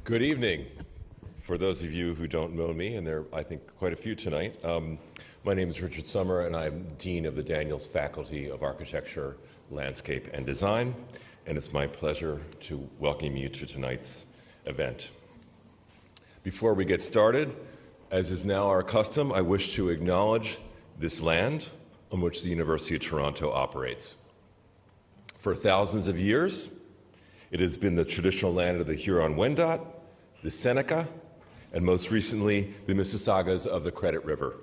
Good evening. For those of you who don't know me, and there are, I think, quite a few tonight, my name is Richard Sommer, and I'm Dean of the Daniels Faculty of Architecture, Landscape, and Design, and it's my pleasure to welcome you to tonight's event. Before we get started, as is now our custom, I wish to acknowledge this land on which the University of Toronto operates. For thousands of years, it has been the traditional land of the Huron-Wendat, the Seneca, and most recently, the Mississaugas of the Credit River.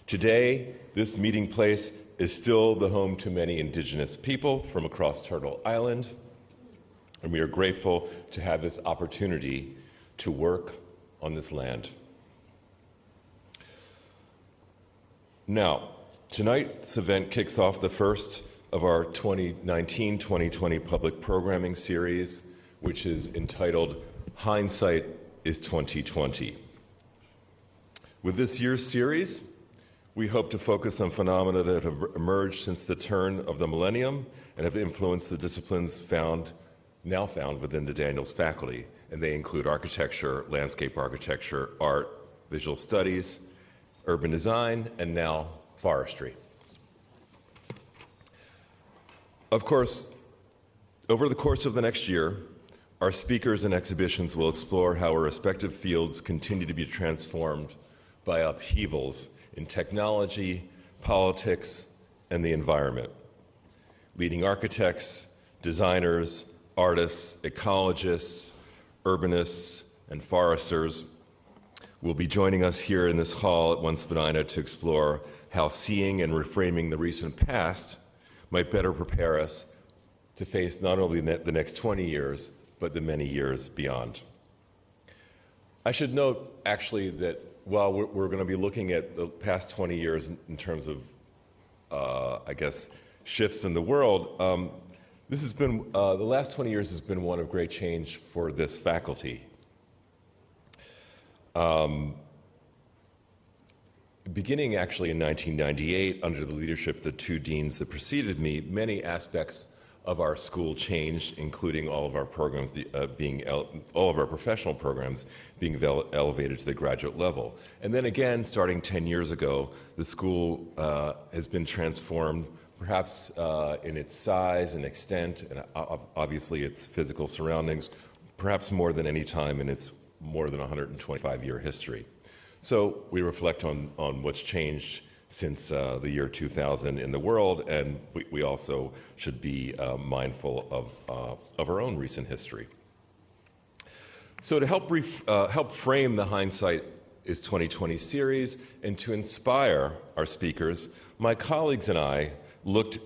Today, this meeting place is still the home to many Indigenous people from across Turtle Island, and we are grateful to have this opportunity to work on this land. Now, tonight's event kicks off the first of our 2019-2020 public programming series, which is entitled Hindsight is 2020. With this year's series, we hope to focus on phenomena that have emerged since the turn of the millennium and have influenced the disciplines now found within the Daniels faculty, and they include architecture, landscape architecture, art, visual studies, urban design, and now forestry. Of course, over the course of the next year, our speakers and exhibitions will explore how our respective fields continue to be transformed by upheavals in technology, politics, and the environment. Leading architects, designers, artists, ecologists, urbanists, and foresters will be joining us here in this hall at One Spadina to explore how seeing and reframing the recent past might better prepare us to face not only the next 20 years, but the many years beyond. I should note, actually, that while we're going to be looking at the past 20 years in terms of, I guess, shifts in the world, this has been, the last 20 years has been one of great change for this faculty. Beginning actually in 1998, under the leadership of the two deans that preceded me, many aspects of our school changed, including all of our programs all of our professional programs being elevated to the graduate level. And then again, starting 10 years ago, the school has been transformed, perhaps in its size and extent, and obviously its physical surroundings, perhaps more than any time in its more than 125-year history. So we reflect on what's changed since the year 2000 in the world, and we also should be mindful of our own recent history. So to help frame the Hindsight is 2020 series and to inspire our speakers, my colleagues and I looked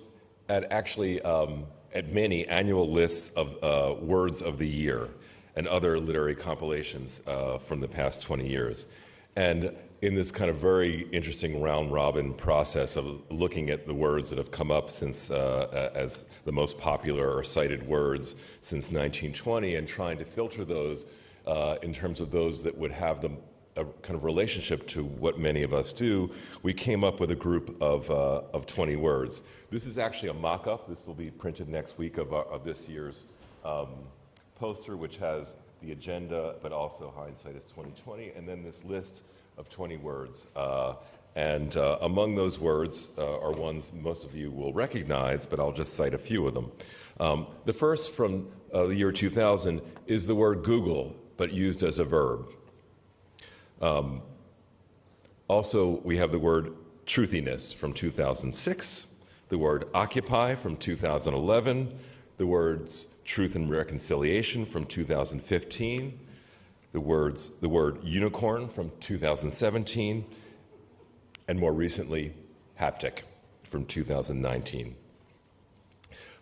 at actually at many annual lists of words of the year and other literary compilations from the past 20 years. And in this kind of very interesting round-robin process of looking at the words that have come up since as the most popular or cited words since 1920 and trying to filter those in terms of those that would have a kind of relationship to what many of us do, we came up with a group of 20 words. This is actually a mock-up. This will be printed next week of this year's poster, which has the agenda, but also Hindsight is 2020, and then this list of 20 words. Among those words are ones most of you will recognize, but I'll just cite a few of them. The first from the year 2000 is the word Google, but used as a verb. Also, we have the word truthiness from 2006, the word occupy from 2011, the words truth and reconciliation from 2015, the word unicorn from 2017, and more recently, haptic from 2019.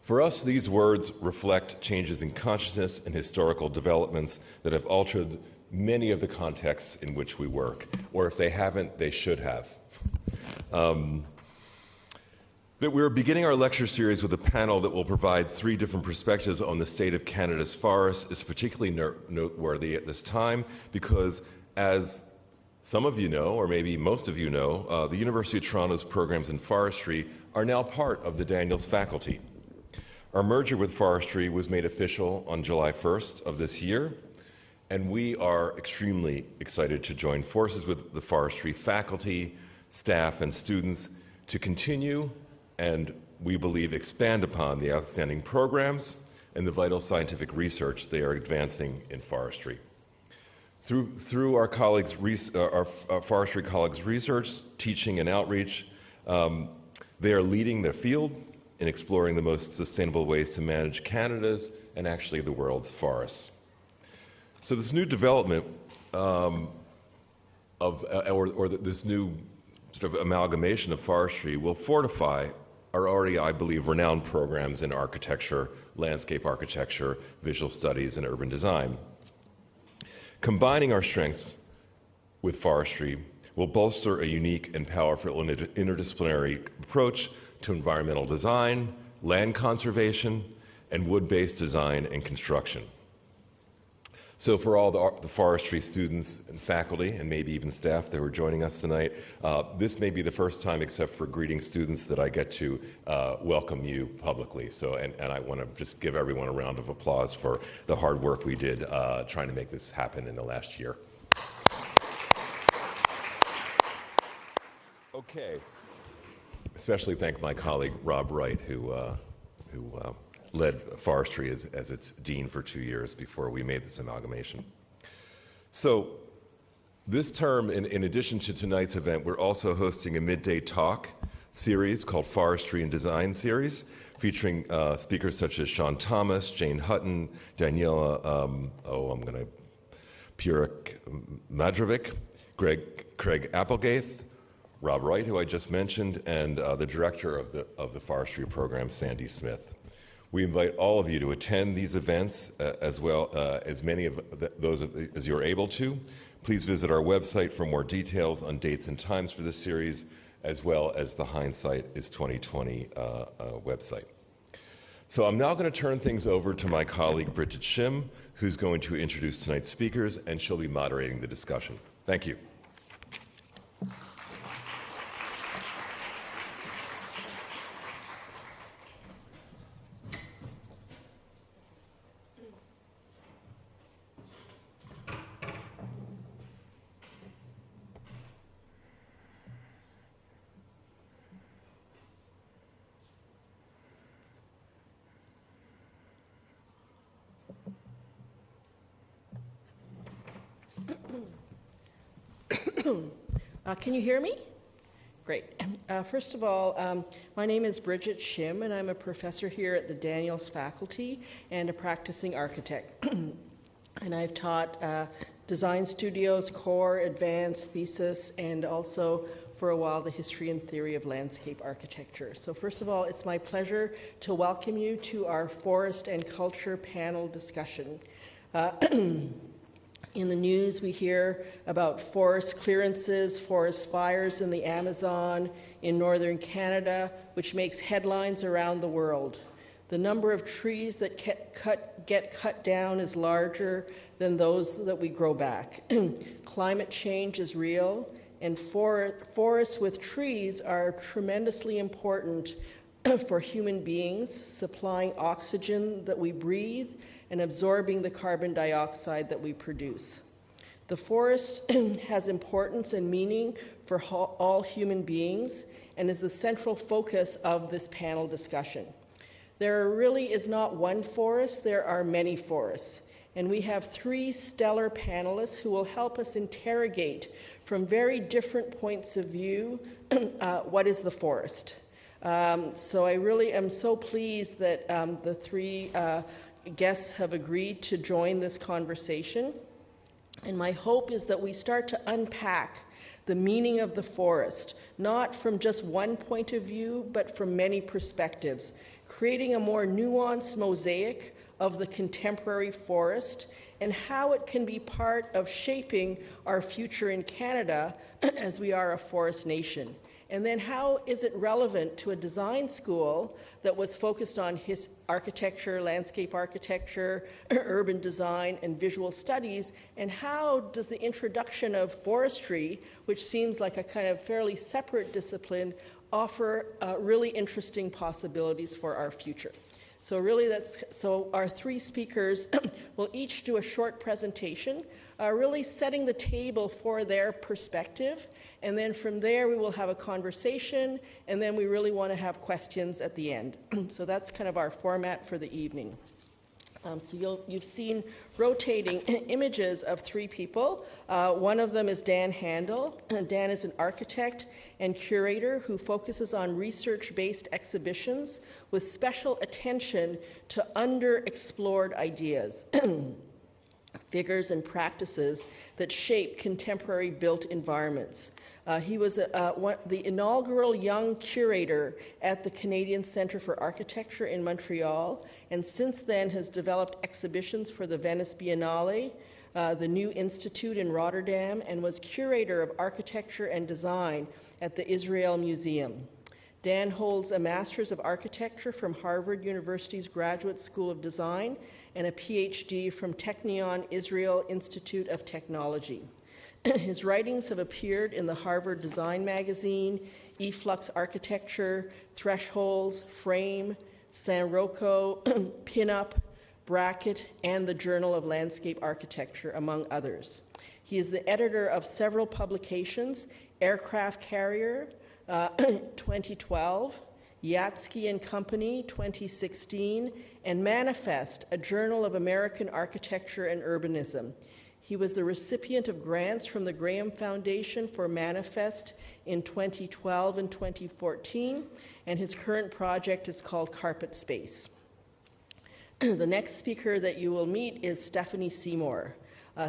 For us, these words reflect changes in consciousness and historical developments that have altered many of the contexts in which we work, or if they haven't, they should have. That we're beginning our lecture series with a panel that will provide three different perspectives on the state of Canada's forests is particularly noteworthy at this time because, as some of you know, or maybe most of you know, the University of Toronto's programs in forestry are now part of the Daniels faculty. Our merger with Forestry was made official on July 1st of this year, And we are extremely excited to join forces with the forestry faculty, staff, and students to continue and, we believe, expand upon the outstanding programs and the vital scientific research they are advancing in forestry. Through our colleagues, our forestry colleagues' research, teaching, and outreach, they are leading their field in exploring the most sustainable ways to manage Canada's and actually the world's forests. So this new development this new sort of amalgamation of forestry will fortify our already, I believe, renowned programs in architecture, landscape architecture, visual studies, and urban design. Combining our strengths with forestry will bolster a unique and powerful interdisciplinary approach to environmental design, land conservation, and wood-based design and construction. So for all the forestry students and faculty, and maybe even staff that are joining us tonight, this may be the first time, except for greeting students, that I get to welcome you publicly. So, and I want to just give everyone a round of applause for the hard work we did trying to make this happen in the last year. Okay. Especially thank my colleague Rob Wright, who led forestry as its dean for 2 years before we made this amalgamation. So this term, in addition to tonight's event, we're also hosting a midday talk series called Forestry and Design Series, featuring speakers such as Sean Thomas, Jane Hutton, Daniela, Purik Madrovic, Craig Applegaith, Rob Wright, who I just mentioned, and the director of the forestry program, Sandy Smith. We invite all of you to attend these events, as well as many of those as you're able to. Please visit our website for more details on dates and times for this series, as well as the Hindsight is 2020 website. So I'm now going to turn things over to my colleague Bridget Shim, who's going to introduce tonight's speakers, and she'll be moderating the discussion. Thank you. Can you hear me? Great. First of all, my name is Bridget Shim, and I'm a professor here at the Daniels faculty and a practicing architect. And I've taught design studios, core, advanced, thesis, and also for a while the history and theory of landscape architecture. So first of all, it's my pleasure to welcome you to our forest and culture panel discussion. In the news, we hear about forest clearances, forest fires in the Amazon, in northern Canada, which makes headlines around the world. The number of trees that get cut down is larger than those that we grow back. Climate change is real, and forests with trees are tremendously important for human beings, supplying oxygen that we breathe and absorbing the carbon dioxide that we produce. The forest has importance and meaning for all human beings and is the central focus of this panel discussion. There really is not one forest, there are many forests. And we have 3 stellar panelists who will help us interrogate from very different points of view what is the forest. So I really am so pleased that the 3 guests have agreed to join this conversation. And my hope is that we start to unpack the meaning of the forest, not from just one point of view, but from many perspectives, creating a more nuanced mosaic of the contemporary forest and how it can be part of shaping our future in Canada as we are a forest nation. And then how is it relevant to a design school that was focused on architecture, landscape architecture, urban design, and visual studies? And how does the introduction of forestry, which seems like a kind of fairly separate discipline, offer really interesting possibilities for our future? So really so our three speakers will each do a short presentation, really setting the table for their perspective. And then from there, we will have a conversation, and then we really want to have questions at the end. So that's kind of our format for the evening. So you've seen rotating images of three people. One of them is Dan Handel. Dan is an architect and curator who focuses on research-based exhibitions with special attention to underexplored ideas, figures, and practices that shape contemporary built environments. He was the inaugural young curator at the Canadian Centre for Architecture in Montreal, and since then has developed exhibitions for the Venice Biennale, the New Institute in Rotterdam, and was curator of architecture and design at the Israel Museum. Dan holds a Master's of Architecture from Harvard University's Graduate School of Design and a PhD from Technion Israel Institute of Technology. His writings have appeared in the Harvard Design Magazine, eFlux Architecture, Thresholds, Frame, San Rocco, Pinup, Bracket, and the Journal of Landscape Architecture, among others. He is the editor of several publications: Aircraft Carrier, 2012, Yatsky and Company, 2016, and Manifest, a Journal of American Architecture and Urbanism. He was the recipient of grants from the Graham Foundation for Manifest in 2012 and 2014, and his current project is called Carpet Space. The next speaker that you will meet is Stephanie Seymour.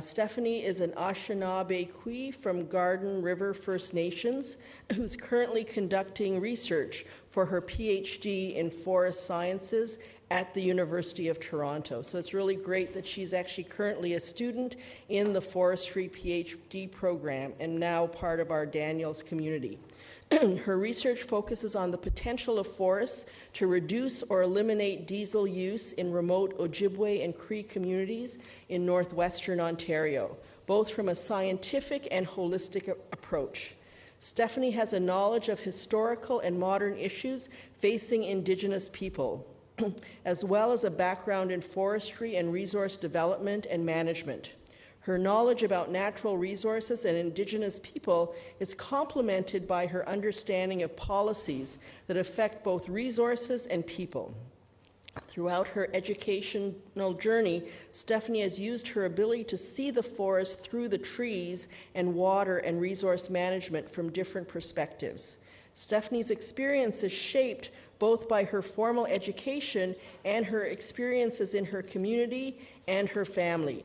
Stephanie is an Anishinaabe from Garden River First Nations who's currently conducting research for her PhD in forest sciences at the University of Toronto. So it's really great that she's actually currently a student in the Forestry PhD program and now part of our Daniels community. Her research focuses on the potential of forests to reduce or eliminate diesel use in remote Ojibwe and Cree communities in northwestern Ontario, both from a scientific and holistic approach. Stephanie has a knowledge of historical and modern issues facing Indigenous people, as well as a background in forestry and resource development and management. Her knowledge about natural resources and Indigenous people is complemented by her understanding of policies that affect both resources and people. Throughout her educational journey, Stephanie has used her ability to see the forest through the trees and water and resource management from different perspectives. Stephanie's experience is shaped both by her formal education and her experiences in her community and her family.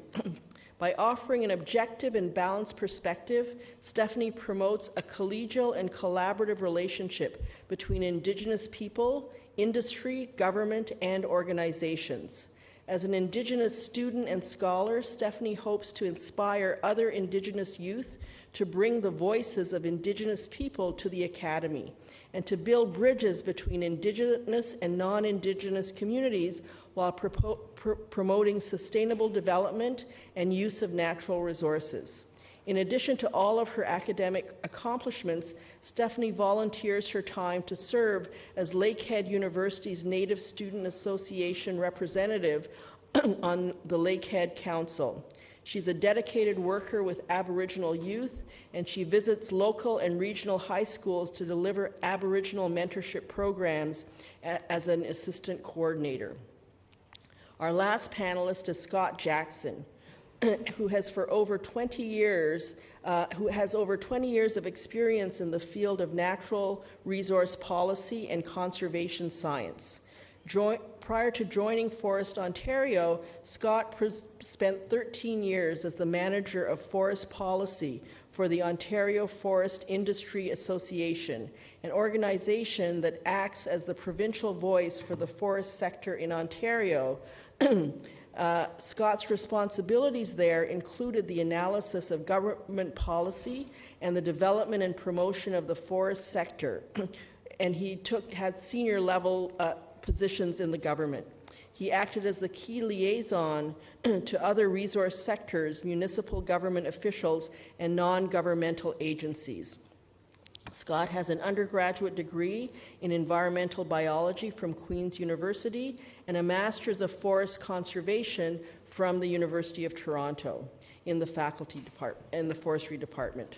By offering an objective and balanced perspective, Stephanie promotes a collegial and collaborative relationship between Indigenous people, industry, government, and organizations. As an Indigenous student and scholar, Stephanie hopes to inspire other Indigenous youth to bring the voices of Indigenous people to the Academy and to build bridges between Indigenous and non-Indigenous communities while promoting sustainable development and use of natural resources. In addition to all of her academic accomplishments, Stephanie volunteers her time to serve as Lakehead University's Native Student Association representative on the Lakehead Council. She's a dedicated worker with Aboriginal youth, and she visits local and regional high schools to deliver Aboriginal mentorship programs as an assistant coordinator. Our last panelist is Scott Jackson, who has over 20 years of experience in the field of natural resource policy and conservation science. Prior to joining Forest Ontario, Scott spent 13 years as the manager of forest policy for the Ontario Forest Industry Association, an organization that acts as the provincial voice for the forest sector in Ontario. Scott's responsibilities there included the analysis of government policy and the development and promotion of the forest sector, and he had senior level positions in the government. He acted as the key liaison to other resource sectors, municipal government officials, and non-governmental agencies. Scott has an undergraduate degree in environmental biology from Queen's University and a master's of forest conservation from the University of Toronto in the forestry department.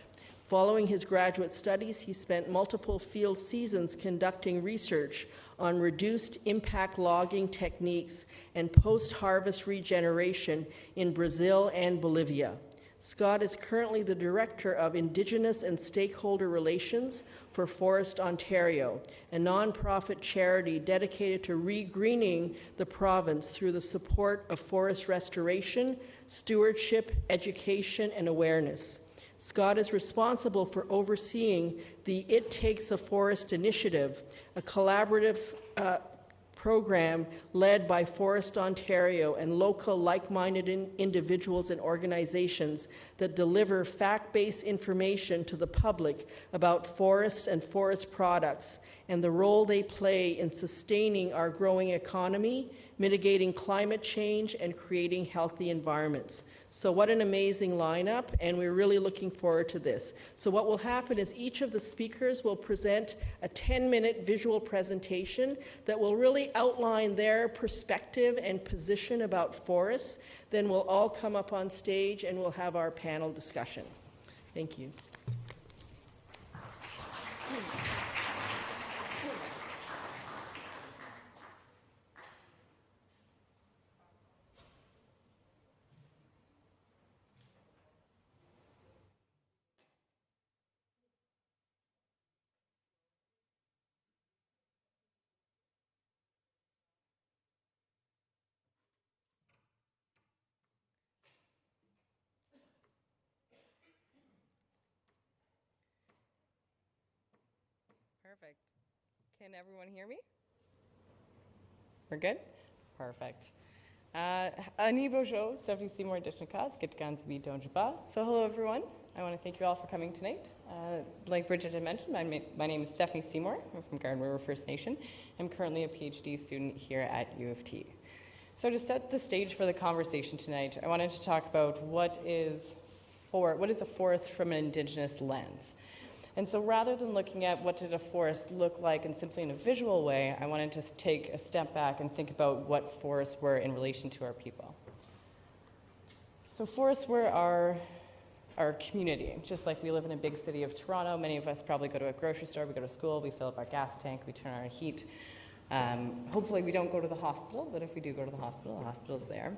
Following his graduate studies, he spent multiple field seasons conducting research on reduced impact logging techniques and post-harvest regeneration in Brazil and Bolivia. Scott is currently the Director of Indigenous and Stakeholder Relations for Forest Ontario, a nonprofit charity dedicated to re-greening the province through the support of forest restoration, stewardship, education, and awareness. Scott is responsible for overseeing the It Takes a Forest initiative, a collaborative program led by Forest Ontario and local like-minded individuals and organizations that deliver fact-based information to the public about forests and forest products and the role they play in sustaining our growing economy, mitigating climate change, and creating healthy environments. So what an amazing lineup, and we're really looking forward to this. So what will happen is each of the speakers will present a 10-minute visual presentation that will really outline their perspective and position about forests. Then we'll all come up on stage and we'll have our panel discussion. Thank you. Perfect. Can everyone hear me? We're good? Perfect. Ani bonjour, Stephanie Seymour Dishnikas, Gitganzabi Donjaba. So hello everyone. I want to thank you all for coming tonight. Like Bridget had mentioned, my name is Stephanie Seymour. I'm from Garden River First Nation. I'm currently a PhD student here at U of T. So to set the stage for the conversation tonight, I wanted to talk about what is a forest from an Indigenous lens. And so rather than looking at what did a forest look like and simply in a visual way, I wanted to take a step back and think about what forests were in relation to our people. So forests were our community. Just like we live in a big city of Toronto, many of us probably go to a grocery store, we go to school, we fill up our gas tank, we turn on our heat. Hopefully we don't go to the hospital, but if we do go to the hospital's there.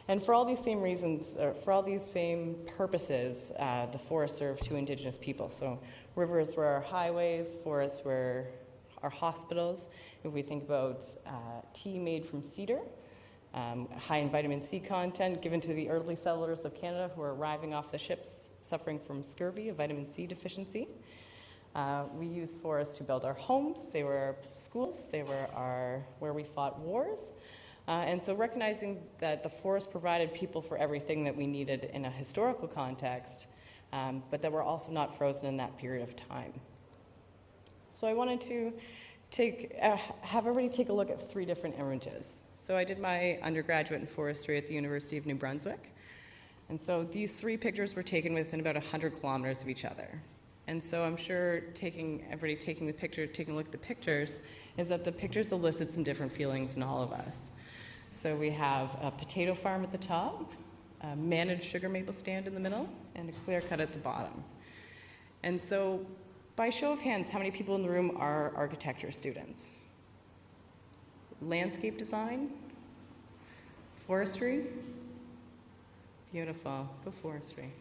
And for all these same reasons, or for all these same purposes, the forests serve to Indigenous people. So rivers were our highways, forests were our hospitals. If we think about tea made from cedar, high in vitamin C content given to the early settlers of Canada who were arriving off the ships suffering from scurvy, a vitamin C deficiency. We used forests to build our homes. They were our schools. They were where we fought wars. And so recognizing that the forest provided people for everything that we needed in a historical context, but that we're also not frozen in that period of time. So I wanted to have everybody take a look at 3 different images. So I did my undergraduate in forestry at the University of New Brunswick. And so these 3 pictures were taken within about 100 kilometers of each other. And so I'm sure everybody taking a look at the pictures is that the pictures elicit some different feelings in all of us. So we have a potato farm at the top, a managed sugar maple stand in the middle, and a clear cut at the bottom. And so by show of hands, how many people in the room are architecture students? Landscape design? Forestry? Beautiful. Go forestry.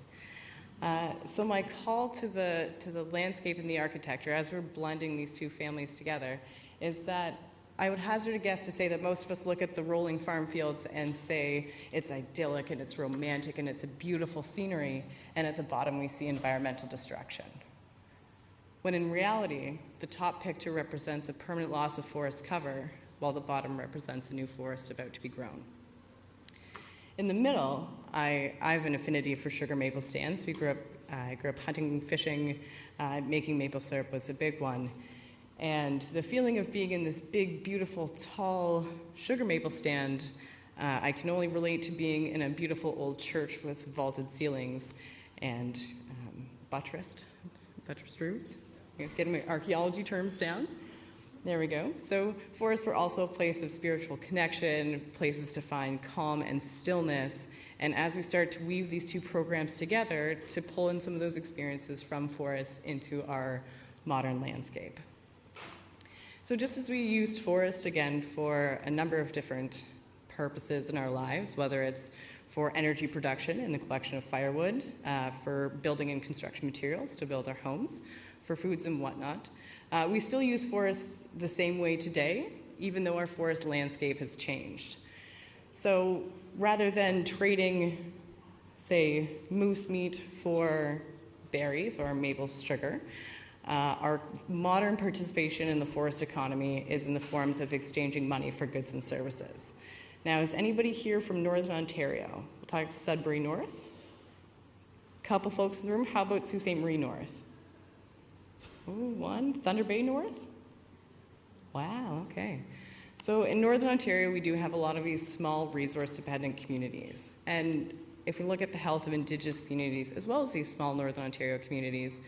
So my call to the landscape and the architecture, as we're blending these 2 families together, is that I would hazard a guess to say that most of us look at the rolling farm fields and say it's idyllic and it's romantic and it's a beautiful scenery, and at the bottom we see environmental destruction. When in reality, the top picture represents a permanent loss of forest cover, while the bottom represents a new forest about to be grown. In the middle, I have an affinity for sugar maple stands. I grew up hunting, fishing, making maple syrup was a big one. And the feeling of being in this big, beautiful, tall sugar maple stand, I can only relate to being in a beautiful old church with vaulted ceilings and buttressed buttress roofs. Getting my archaeology terms down. There we go. So forests were also a place of spiritual connection, places to find calm and stillness. And as we start to weave these two programs together, to pull in some of those experiences from forests into our modern landscape. So just as we used forest, again, for a number of different purposes in our lives, whether it's for energy production in the collection of firewood, for building and construction materials to build our homes, for foods and whatnot, we still use forests the same way today, even though our forest landscape has changed. So rather than trading, say, moose meat for berries or maple sugar, our modern participation in the forest economy is in the forms of exchanging money for goods and services. Now, is anybody here from Northern Ontario? We'll talk Sudbury North. Couple folks in the room. How about Sault Ste. Marie North? Ooh, one. Thunder Bay North? Wow, okay. So in Northern Ontario, we do have a lot of these small resource-dependent communities. And if we look at the health of Indigenous communities, as well as these small Northern Ontario communities,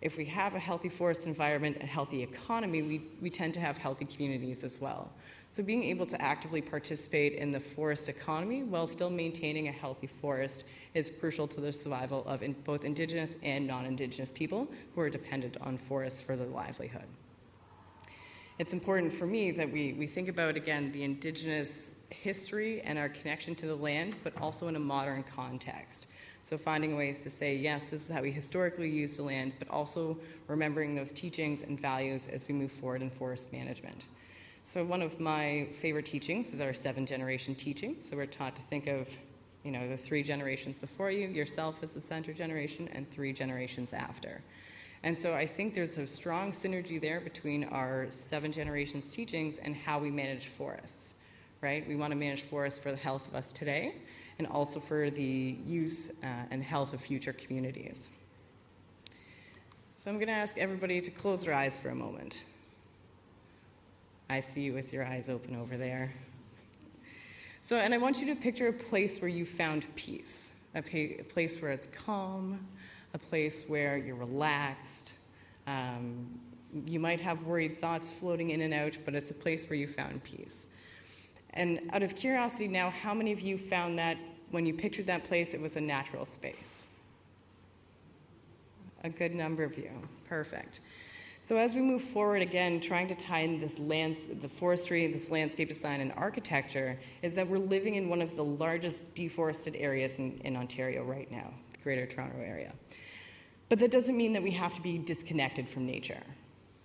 if we have a healthy forest environment and healthy economy, we tend to have healthy communities as well. So being able to actively participate in the forest economy while still maintaining a healthy forest is crucial to the survival of both Indigenous and non-Indigenous people who are dependent on forests for their livelihood. It's important for me that we think about, again, the Indigenous history and our connection to the land, but also in a modern context. So finding ways to say, yes, this is how we historically used the land, but also remembering those teachings and values as we move forward in forest management. So one of my favorite teachings is our 7-generation teaching. So we're taught to think of, the 3 generations before you, yourself as the center generation, and 3 generations after. And so I think there's a strong synergy there between our 7 generations teachings and how we manage forests, right? We want to manage forests for the health of us today, and also for the use and health of future communities. So I'm going to ask everybody to close their eyes for a moment. I see you with your eyes open over there. So, and I want you to picture a place where you found peace, a place where it's calm, a place where you're relaxed. You might have worried thoughts floating in and out, but it's a place where you found peace. And out of curiosity now, how many of you found that when you pictured that place, it was a natural space? A good number of you. Perfect. So as we move forward, again, trying to tie in the forestry, this landscape design and architecture, is that we're living in one of the largest deforested areas in Ontario right now, the Greater Toronto Area. But that doesn't mean that we have to be disconnected from nature.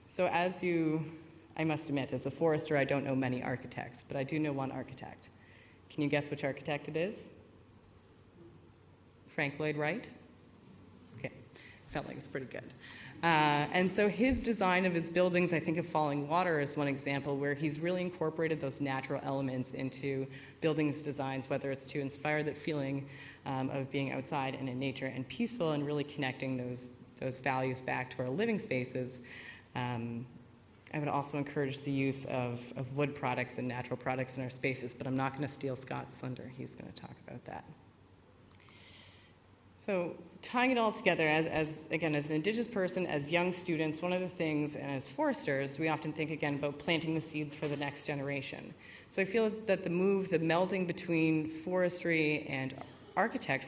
So I must admit, as a forester, I don't know many architects, but I do know one architect. Can you guess which architect it is? Lloyd Wright? Okay, felt like it's pretty good. And so his design of his buildings, I think of Falling Water is one example where he's really incorporated those natural elements into buildings designs, whether it's to inspire that feeling of being outside and in nature and peaceful and really connecting those values back to our living spaces. I would also encourage the use of wood products and natural products in our spaces, but I'm not going to steal Scott's thunder. He's going to talk about that. So tying it all together, as an Indigenous person, as young students, one of the things, and as foresters, we often think, again, about planting the seeds for the next generation. So I feel that the melding between forestry and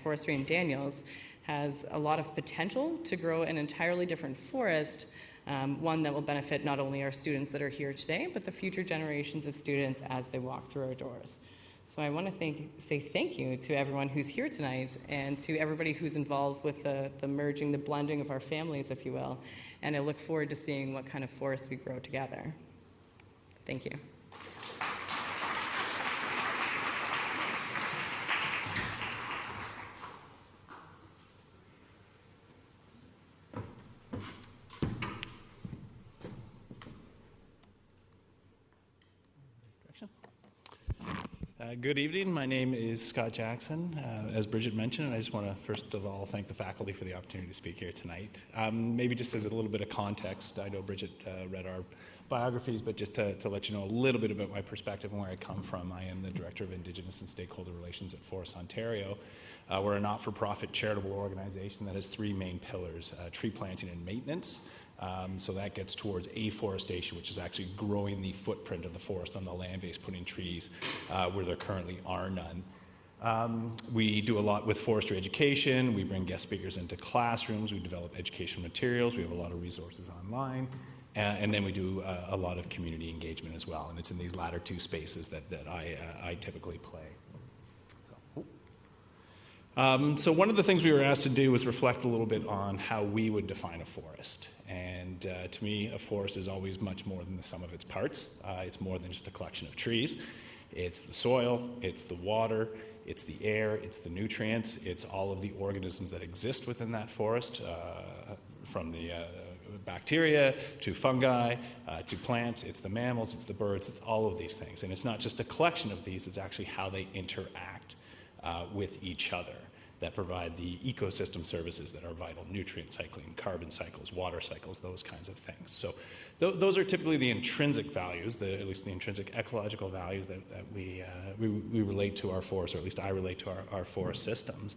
Forestry and Daniels, has a lot of potential to grow an entirely different forest, one that will benefit not only our students that are here today, but the future generations of students as they walk through our doors. So I want to say thank you to everyone who's here tonight and to everybody who's involved with the merging, the blending of our families, if you will. And I look forward to seeing what kind of forest we grow together. Thank you. Good evening. My name is Scott Jackson. As Bridget mentioned, I just want to first of all thank the faculty for the opportunity to speak here tonight. Maybe just as a little bit of context, I know Bridget read our biographies, but just to let you know a little bit about my perspective and where I come from. I am the Director of Indigenous and Stakeholder Relations at Forest Ontario. We're a not-for-profit charitable organization that has three main pillars: tree planting and maintenance. So that gets towards afforestation, which is actually growing the footprint of the forest on the land base, putting trees where there currently are none. We do a lot with forestry education. We bring guest speakers into classrooms. We develop educational materials. We have a lot of resources online. And then we do a lot of community engagement as well. And it's in these latter two spaces that I typically play. So one of the things we were asked to do was reflect a little bit on how we would define a forest. And to me, a forest is always much more than the sum of its parts. It's more than just a collection of trees. It's the soil, it's the water, it's the air, it's the nutrients, it's all of the organisms that exist within that forest, from the bacteria to fungi to plants. It's the mammals, it's the birds, it's all of these things. And it's not just a collection of these, it's actually how they interact with each other that provide the ecosystem services that are vital: nutrient cycling, carbon cycles, water cycles, those kinds of things. So those are typically the intrinsic values, at least the intrinsic ecological values that we relate to our forests, or at least I relate to our forest systems.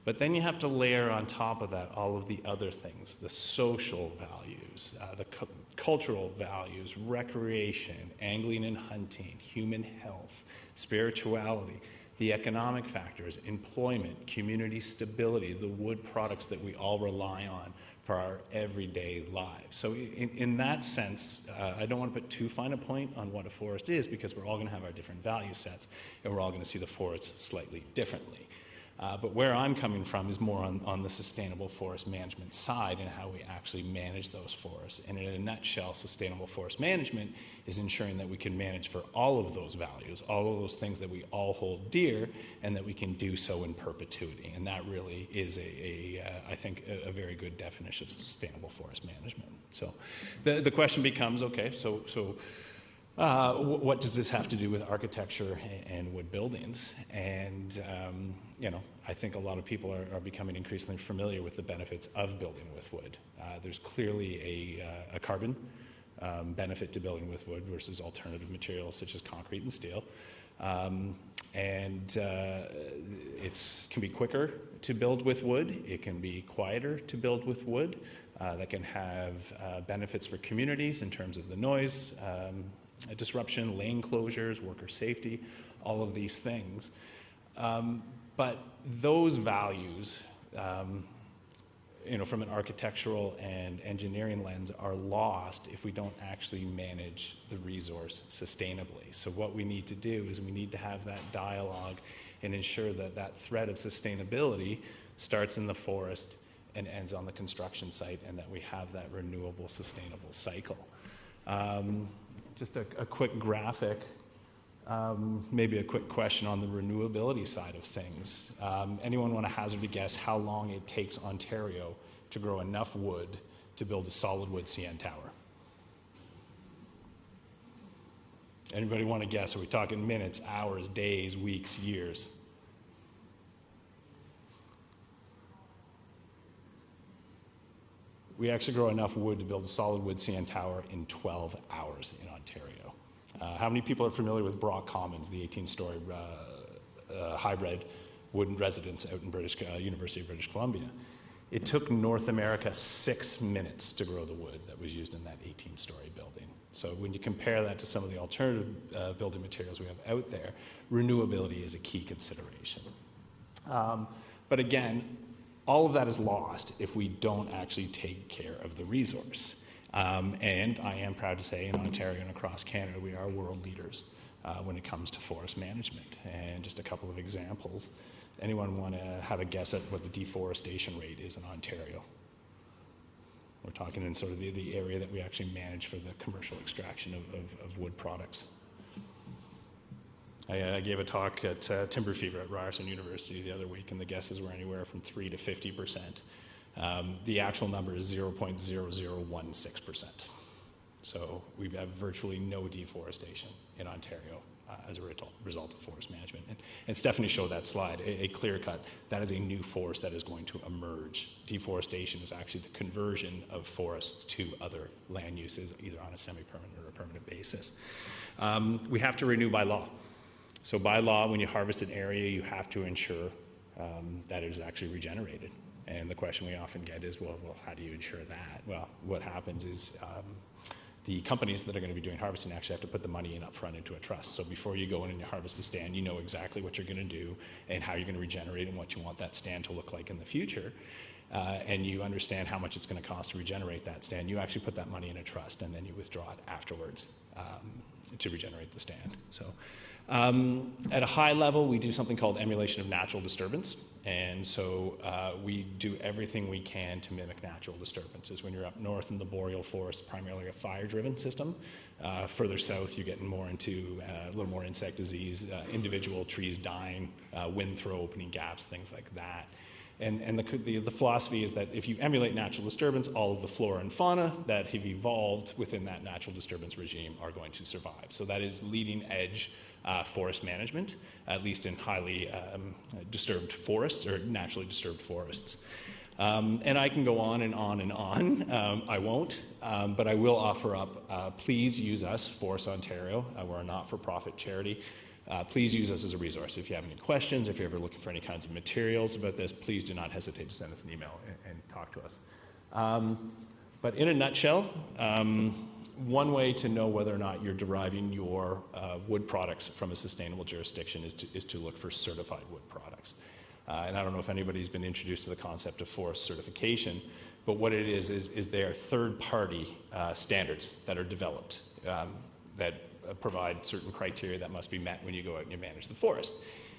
But then you have to layer on top of that all of the other things: the social values, the cultural values, recreation, angling and hunting, human health, spirituality, the economic factors, employment, community stability, the wood products that we all rely on for our everyday lives. So in that sense, I don't want to put too fine a point on what a forest is, because we're all going to have our different value sets, and we're all going to see the forest slightly differently. But where I'm coming from is more on the sustainable forest management side and how we actually manage those forests. And in a nutshell, sustainable forest management is ensuring that we can manage for all of those values, all of those things that we all hold dear, and that we can do so in perpetuity. And that really is I think, a very good definition of sustainable forest management. So the question becomes, okay, so what does this have to do with architecture and wood buildings? And I think a lot of people are becoming increasingly familiar with the benefits of building with wood. There's clearly a carbon benefit to building with wood versus alternative materials such as concrete and steel. It can be quicker to build with wood. It can be quieter to build with wood. That can have benefits for communities in terms of the noise disruption, lane closures, worker safety, all of these things. But those values, from an architectural and engineering lens, are lost if we don't actually manage the resource sustainably. So what we need to do is we need to have that dialogue and ensure that that thread of sustainability starts in the forest and ends on the construction site, and that we have that renewable, sustainable cycle. Just a quick graphic, maybe a quick question on the renewability side of things. Anyone want to hazard a guess how long it takes Ontario to grow enough wood to build a solid wood CN tower? Anybody want to guess? Are we talking minutes, hours, days, weeks, years? We actually grow enough wood to build a solid wood CN tower in 12 hours in Ontario. How many people are familiar with Brock Commons, the 18-story hybrid wooden residence out in University of British Columbia? It took North America 6 minutes to grow the wood that was used in that 18-story building. So when you compare that to some of the alternative building materials we have out there, renewability is a key consideration. But again, all of that is lost if we don't actually take care of the resource. And I am proud to say in Ontario and across Canada, we are world leaders when it comes to forest management. And just a couple of examples. Anyone want to have a guess at what the deforestation rate is in Ontario? We're talking in sort of the area that we actually manage for the commercial extraction of wood products. I gave a talk at Timber Fever at Ryerson University the other week, and the guesses were anywhere from 3 to 50%. The actual number is 0.0016%. So we have virtually no deforestation in Ontario as a result of forest management. And Stephanie showed that slide, a clear cut. That is a new forest that is going to emerge. Deforestation is actually the conversion of forests to other land uses, either on a semi-permanent or a permanent basis. We have to renew by law. So by law, when you harvest an area, you have to ensure that it is actually regenerated. And the question we often get is, well, how do you ensure that? Well, what happens is the companies that are going to be doing harvesting actually have to put the money in up front into a trust. So before you go in and you harvest a stand, you know exactly what you're going to do and how you're going to regenerate and what you want that stand to look like in the future. And you understand how much it's going to cost to regenerate that stand. You actually put that money in a trust and then you withdraw it afterwards to regenerate the stand. So at a high level, we do something called emulation of natural disturbance. And so we do everything we can to mimic natural disturbances. When you're up north in the boreal forest, primarily a fire-driven system. Further south, you're getting more into a little more insect disease, individual trees dying, wind throw opening gaps, things like that. And the philosophy is that if you emulate natural disturbance, all of the flora and fauna that have evolved within that natural disturbance regime are going to survive. So that is leading edge forest management, at least in highly disturbed forests or naturally disturbed forests. And I can go on and on and on. I won't, but I will offer up, please use us, Forest Ontario. We're a not-for-profit charity. Please use us as a resource. If you have any questions, if you're ever looking for any kinds of materials about this, please do not hesitate to send us an email and talk to us. But in a nutshell, one way to know whether or not you're deriving your wood products from a sustainable jurisdiction is to look for certified wood products. And I don't know if anybody's been introduced to the concept of forest certification, but what it is they are third-party standards that are developed that provide certain criteria that must be met when you go out and you manage the forest.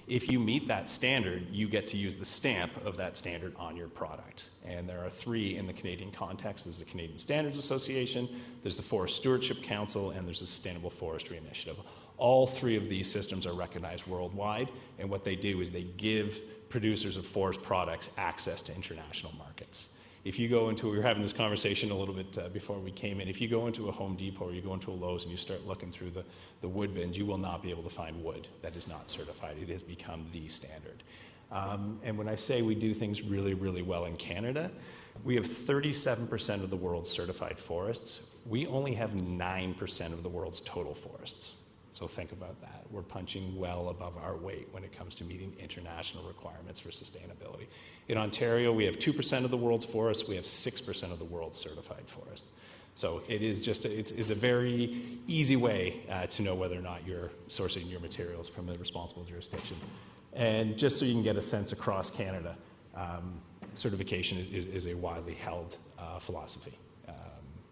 If you meet that standard, you get to use the stamp of that standard on your product. And there are 3 in the Canadian context. There's the Canadian Standards Association, there's the Forest Stewardship Council, and there's the Sustainable Forestry Initiative. All 3 of these systems are recognized worldwide, and what they do is they give producers of forest products access to international markets. If you go into, we were having this conversation a little bit before we came in, if you go into a Home Depot or you go into a Lowe's and you start looking through the wood bins, you will not be able to find wood that is not certified. It has become the standard. And when I say we do things really, really well in Canada, we have 37% of the world's certified forests. We only have 9% of the world's total forests. So think about that. We're punching well above our weight when it comes to meeting international requirements for sustainability. In Ontario, we have 2% of the world's forests. We have 6% of the world's certified forests. So it is just, it's a very easy way to know whether or not you're sourcing your materials from a responsible jurisdiction. And just so you can get a sense across Canada, certification is a widely held philosophy.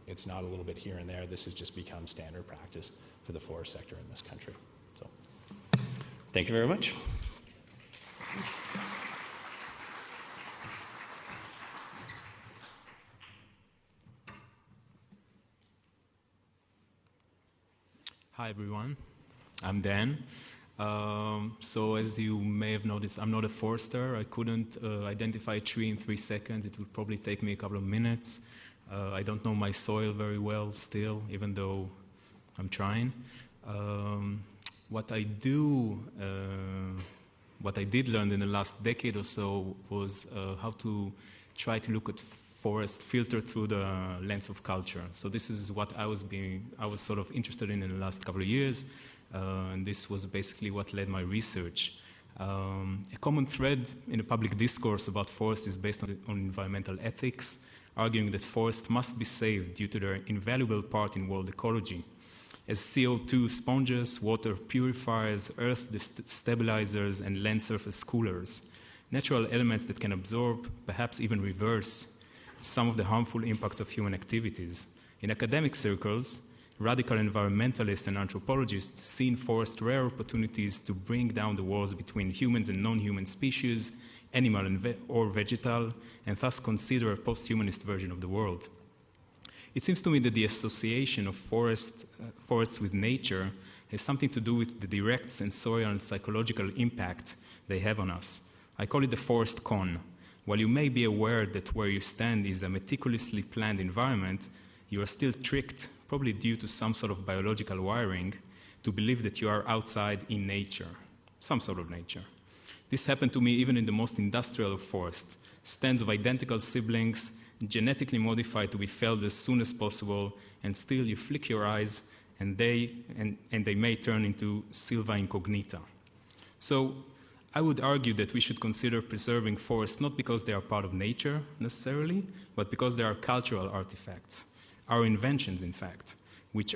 It's not a little bit here and there. This has just become standard practice for the forest sector in this country. So, thank you very much. Hi everyone, I'm Dan. So as you may have noticed, I'm not a forester. I couldn't identify a tree in 3 seconds. It would probably take me a couple of minutes. I don't know my soil very well still, even though I'm trying. What I did learn in the last decade or so was how to try to look at forest filtered through the lens of culture. So this is what I was sort of interested in the last couple of years, and this was basically what led my research. A common thread in the public discourse about forest is based on environmental ethics, arguing that forests must be saved due to their invaluable part in world ecology. As CO2 sponges, water purifiers, earth stabilizers, and land surface coolers, natural elements that can absorb, perhaps even reverse, some of the harmful impacts of human activities. In academic circles, radical environmentalists and anthropologists see in forests rare opportunities to bring down the walls between humans and non-human species, animal or vegetal, and thus consider a post-humanist version of the world. It seems to me that the association of forests with nature has something to do with the direct sensorial and psychological impact they have on us. I call it the forest con. While you may be aware that where you stand is a meticulously planned environment, you are still tricked, probably due to some sort of biological wiring, to believe that you are outside in nature, some sort of nature. This happened to me even in the most industrial of forests, stands of identical siblings, genetically modified to be felled as soon as possible, and still you flick your eyes and they may turn into silva incognita. So I would argue that we should consider preserving forests not because they are part of nature necessarily, but because they are cultural artifacts, our inventions in fact, which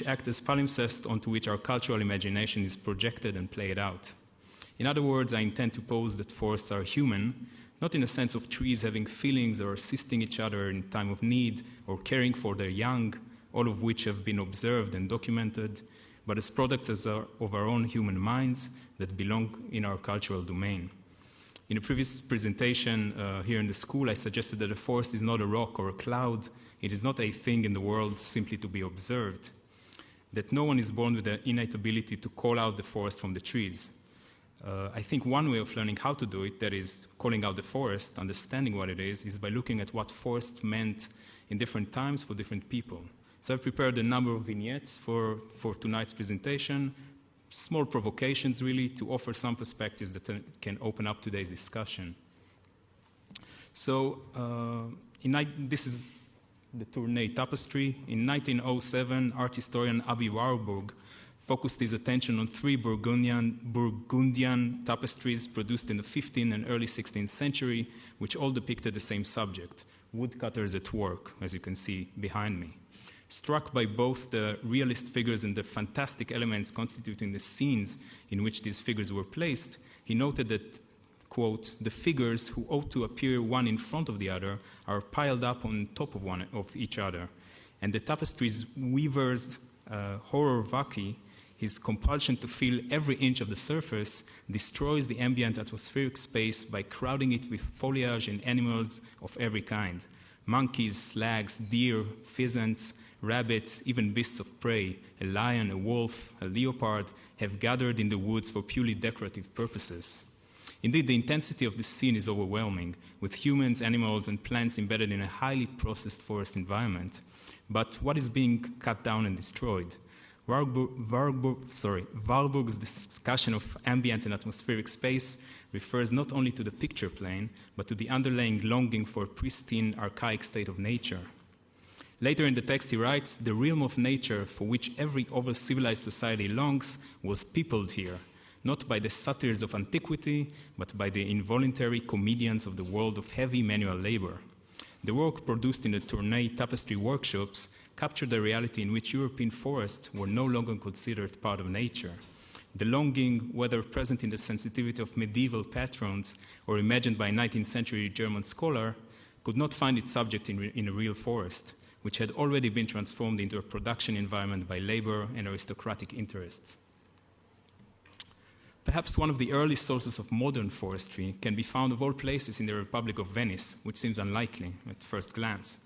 act as palimpsest onto which our cultural imagination is projected and played out. In other words, I intend to pose that forests are human, not in a sense of trees having feelings or assisting each other in time of need or caring for their young, all of which have been observed and documented, but as products of our own human minds that belong in our cultural domain. In a previous presentation here in the school, I suggested that a forest is not a rock or a cloud. It is not a thing in the world simply to be observed. That no one is born with the innate ability to call out the forest from the trees. I think one way of learning how to do it, that is calling out the forest, understanding what it is by looking at what forest meant in different times for different people. So I've prepared a number of vignettes for tonight's presentation, small provocations really to offer some perspectives that can open up today's discussion. So this is the Tournai tapestry. In 1907, art historian Aby Warburg focused his attention on three Burgundian tapestries produced in the 15th and early 16th century, which all depicted the same subject, woodcutters at work, as you can see behind me. Struck by both the realist figures and the fantastic elements constituting the scenes in which these figures were placed, he noted that, quote, the figures who ought to appear one in front of the other are piled up on top of each other. And the tapestry's weaver's horror vacui, his compulsion to fill every inch of the surface, destroys the ambient atmospheric space by crowding it with foliage and animals of every kind. Monkeys, slags, deer, pheasants, rabbits, even beasts of prey, a lion, a wolf, a leopard, have gathered in the woods for purely decorative purposes. Indeed, the intensity of this scene is overwhelming, with humans, animals, and plants embedded in a highly processed forest environment. But what is being cut down and destroyed? Warburg's discussion of ambient and atmospheric space refers not only to the picture plane, but to the underlying longing for a pristine, archaic state of nature. Later in the text he writes, the realm of nature for which every over-civilized society longs was peopled here, not by the satyrs of antiquity, but by the involuntary comedians of the world of heavy manual labor. The work produced in the Tournai tapestry workshops captured a reality in which European forests were no longer considered part of nature. The longing, whether present in the sensitivity of medieval patrons or imagined by a 19th century German scholar, could not find its subject in a real forest, which had already been transformed into a production environment by labor and aristocratic interests. Perhaps one of the early sources of modern forestry can be found of all places in the Republic of Venice, which seems unlikely at first glance.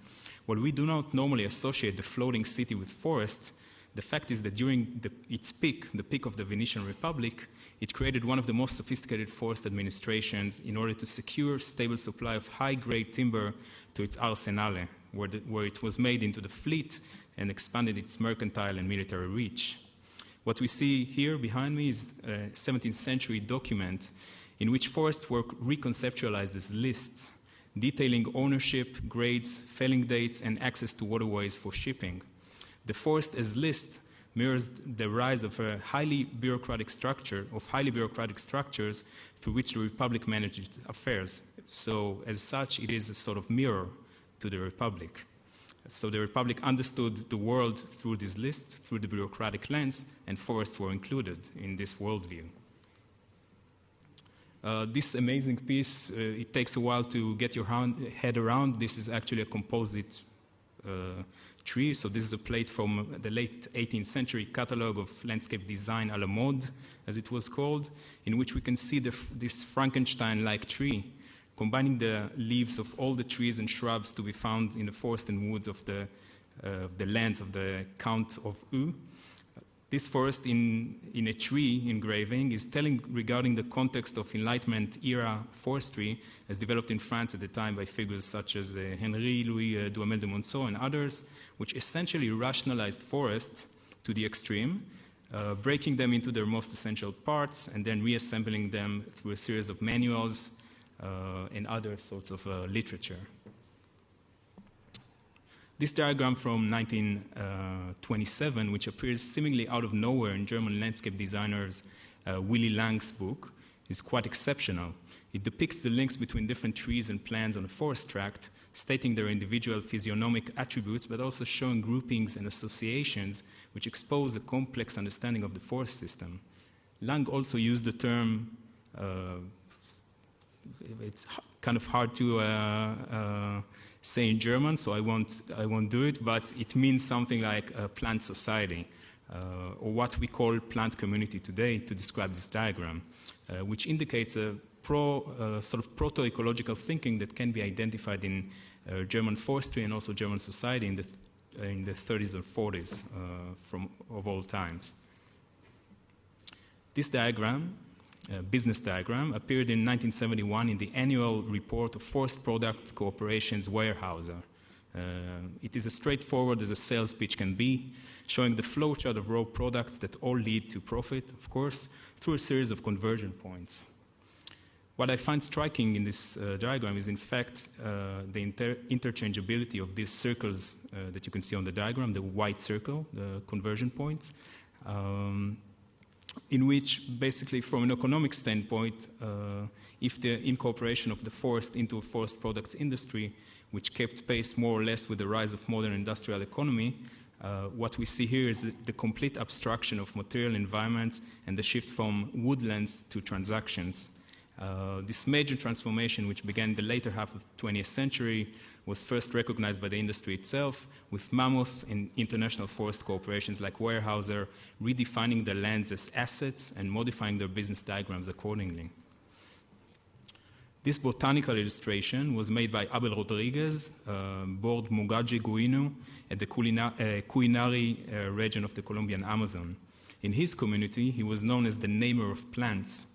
While we do not normally associate the floating city with forests, the fact is that during its peak, the peak of the Venetian Republic, it created one of the most sophisticated forest administrations in order to secure stable supply of high-grade timber to its arsenale, where it was made into the fleet and expanded its mercantile and military reach. What we see here behind me is a 17th century document in which forests were reconceptualized as lists, detailing ownership, grades, felling dates, and access to waterways for shipping. The forest as list mirrors the rise of a highly bureaucratic structures through which the Republic managed its affairs. So as such, it is a sort of mirror to the Republic. So the Republic understood the world through this list, through the bureaucratic lens, and forests were included in this worldview. This amazing piece, it takes a while to get your head around. This is actually a composite tree. So this is a plate from the late 18th century catalog of landscape design à la mode, as it was called, in which we can see this Frankenstein-like tree, combining the leaves of all the trees and shrubs to be found in the forest and woods of the lands of the Count of Eu. This forest in a tree engraving is telling regarding the context of Enlightenment era forestry as developed in France at the time by figures such as Henri Louis Duhamel de Monceau and others, which essentially rationalized forests to the extreme, breaking them into their most essential parts and then reassembling them through a series of manuals and other sorts of literature. This diagram from 1927, which appears seemingly out of nowhere in German landscape designer's Willy Lang's book, is quite exceptional. It depicts the links between different trees and plants on a forest tract, stating their individual physiognomic attributes, but also showing groupings and associations which expose a complex understanding of the forest system. Lang also used the term, it's kind of hard to say in German, so I won't do it, but it means something like a plant society, or what we call plant community today to describe this diagram, which indicates a sort of proto-ecological thinking that can be identified in German forestry and also German society in the 30s and 40s of all times. This diagram, business diagram, appeared in 1971 in the annual report of Forest Products Corporation's Weyerhaeuser. It is as straightforward as a sales pitch can be, showing the flowchart of raw products that all lead to profit, of course, through a series of conversion points. What I find striking in this diagram is, in fact, the interchangeability of these circles that you can see on the diagram, the white circle, the conversion points, in which basically from an economic standpoint, if the incorporation of the forest into a forest products industry, which kept pace more or less with the rise of modern industrial economy, what we see here is the complete abstraction of material environments and the shift from woodlands to transactions. This major transformation, which began in the later half of the 20th century, was first recognized by the industry itself, with mammoth and international forest corporations like Weyerhaeuser redefining their lands as assets and modifying their business diagrams accordingly. This botanical illustration was made by Abel Rodriguez, Bord Mugaji Guinu, at the Cuinari region of the Colombian Amazon. In his community, he was known as the namer of plants,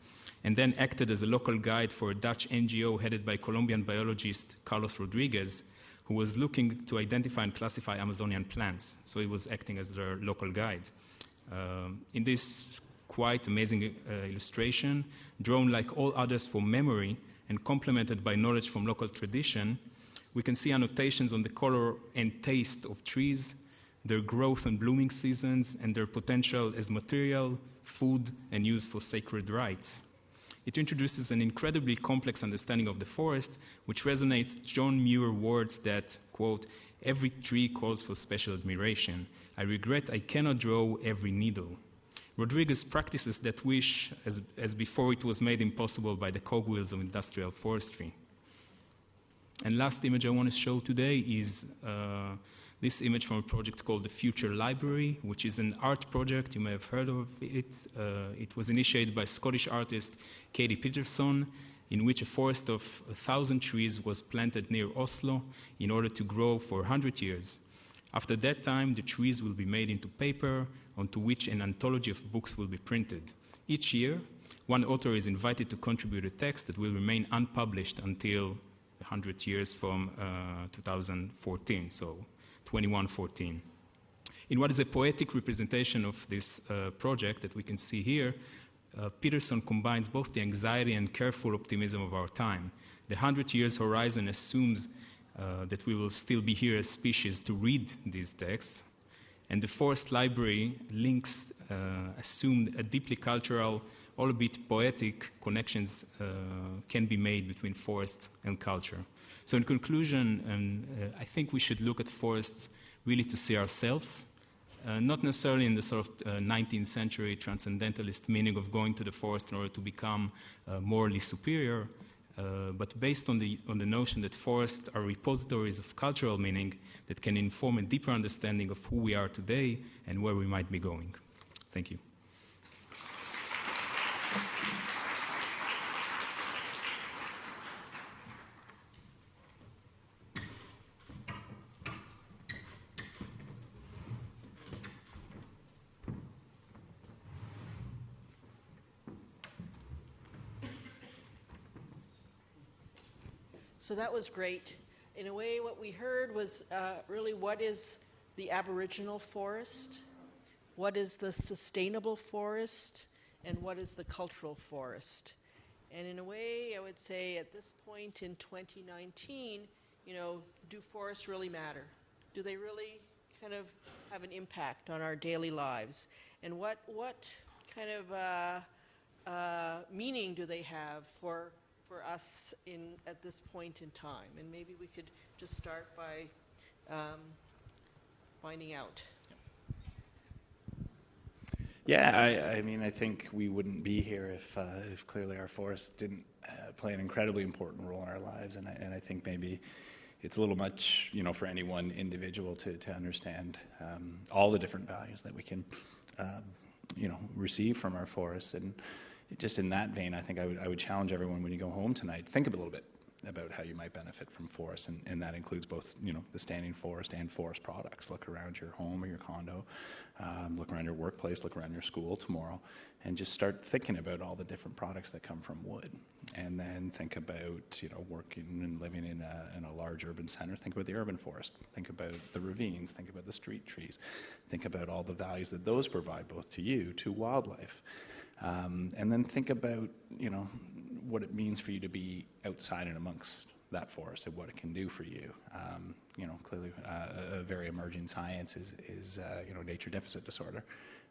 and then acted as a local guide for a Dutch NGO headed by Colombian biologist Carlos Rodriguez, who was looking to identify and classify Amazonian plants. So he was acting as their local guide. In this quite amazing illustration, drawn like all others from memory and complemented by knowledge from local tradition, we can see annotations on the color and taste of trees, their growth and blooming seasons, and their potential as material, food, and use for sacred rites. It introduces an incredibly complex understanding of the forest, which resonates John Muir words that, quote, "Every tree calls for special admiration. I regret I cannot draw every needle." Rodriguez practices that wish as before it was made impossible by the cogwheels of industrial forestry. And last image I want to show today is this image from a project called the Future Library, which is an art project. You may have heard of it. It was initiated by Scottish artist Katie Peterson, in which a forest of 1,000 trees was planted near Oslo in order to grow for 100 years. After that time, the trees will be made into paper, onto which an anthology of books will be printed. Each year, one author is invited to contribute a text that will remain unpublished until 100 years from 2014, so 2114. In what is a poetic representation of this project that we can see here, Peterson combines both the anxiety and careful optimism of our time. The 100 years horizon assumes that we will still be here as species to read these texts, and the forest library links assumed a deeply cultural, albeit poetic, connections can be made between forests and culture. So in conclusion, I think we should look at forests really to see ourselves, not necessarily in the sort of 19th century transcendentalist meaning of going to the forest in order to become morally superior, but based on the notion that forests are repositories of cultural meaning that can inform a deeper understanding of who we are today and where we might be going. Thank you. So that was great. In a way, what we heard was really what is the Aboriginal forest, what is the sustainable forest, and what is the cultural forest. And in a way, I would say at this point in 2019, do forests really matter? Do they really kind of have an impact on our daily lives? And what kind of meaning do they have for us at this point in time? And maybe we could just start by finding out. Yeah, I mean, I think we wouldn't be here if clearly our forests didn't play an incredibly important role in our lives, and I think maybe it's a little much, for any one individual to understand all the different values that we can, receive from our forests. And just in that vein, I think I would challenge everyone when you go home tonight, think a little bit about how you might benefit from forests, and that includes both, the standing forest and forest products. Look around your home or your condo, look around your workplace, look around your school tomorrow, and just start thinking about all the different products that come from wood. And then think about, working and living in a large urban center. Think about the urban forest. Think about the ravines. Think about the street trees. Think about all the values that those provide both to you, to wildlife. And then think about, what it means for you to be outside and amongst that forest and what it can do for you. Clearly a very emerging science is nature deficit disorder,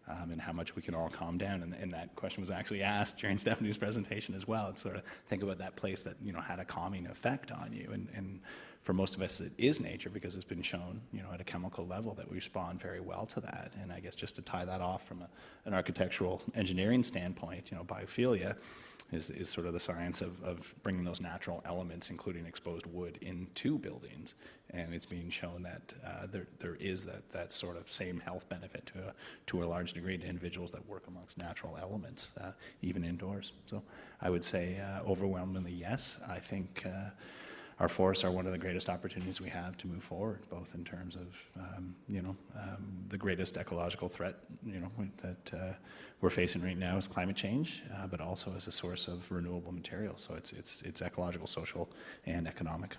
and how much we can all calm down. And that question was actually asked during Stephanie's presentation as well. It's sort of think about that place that, had a calming effect on you. And for most of us, it is nature, because it's been shown, at a chemical level that we respond very well to that. And I guess just to tie that off from an architectural engineering standpoint, biophilia is sort of the science of bringing those natural elements, including exposed wood, into buildings. And it's being shown that there is that sort of same health benefit to a large degree to individuals that work amongst natural elements, even indoors. So I would say overwhelmingly yes. I think our forests are one of the greatest opportunities we have to move forward, both in terms of the greatest ecological threat that we're facing right now is climate change, but also as a source of renewable materials. So it's ecological, social, and economic.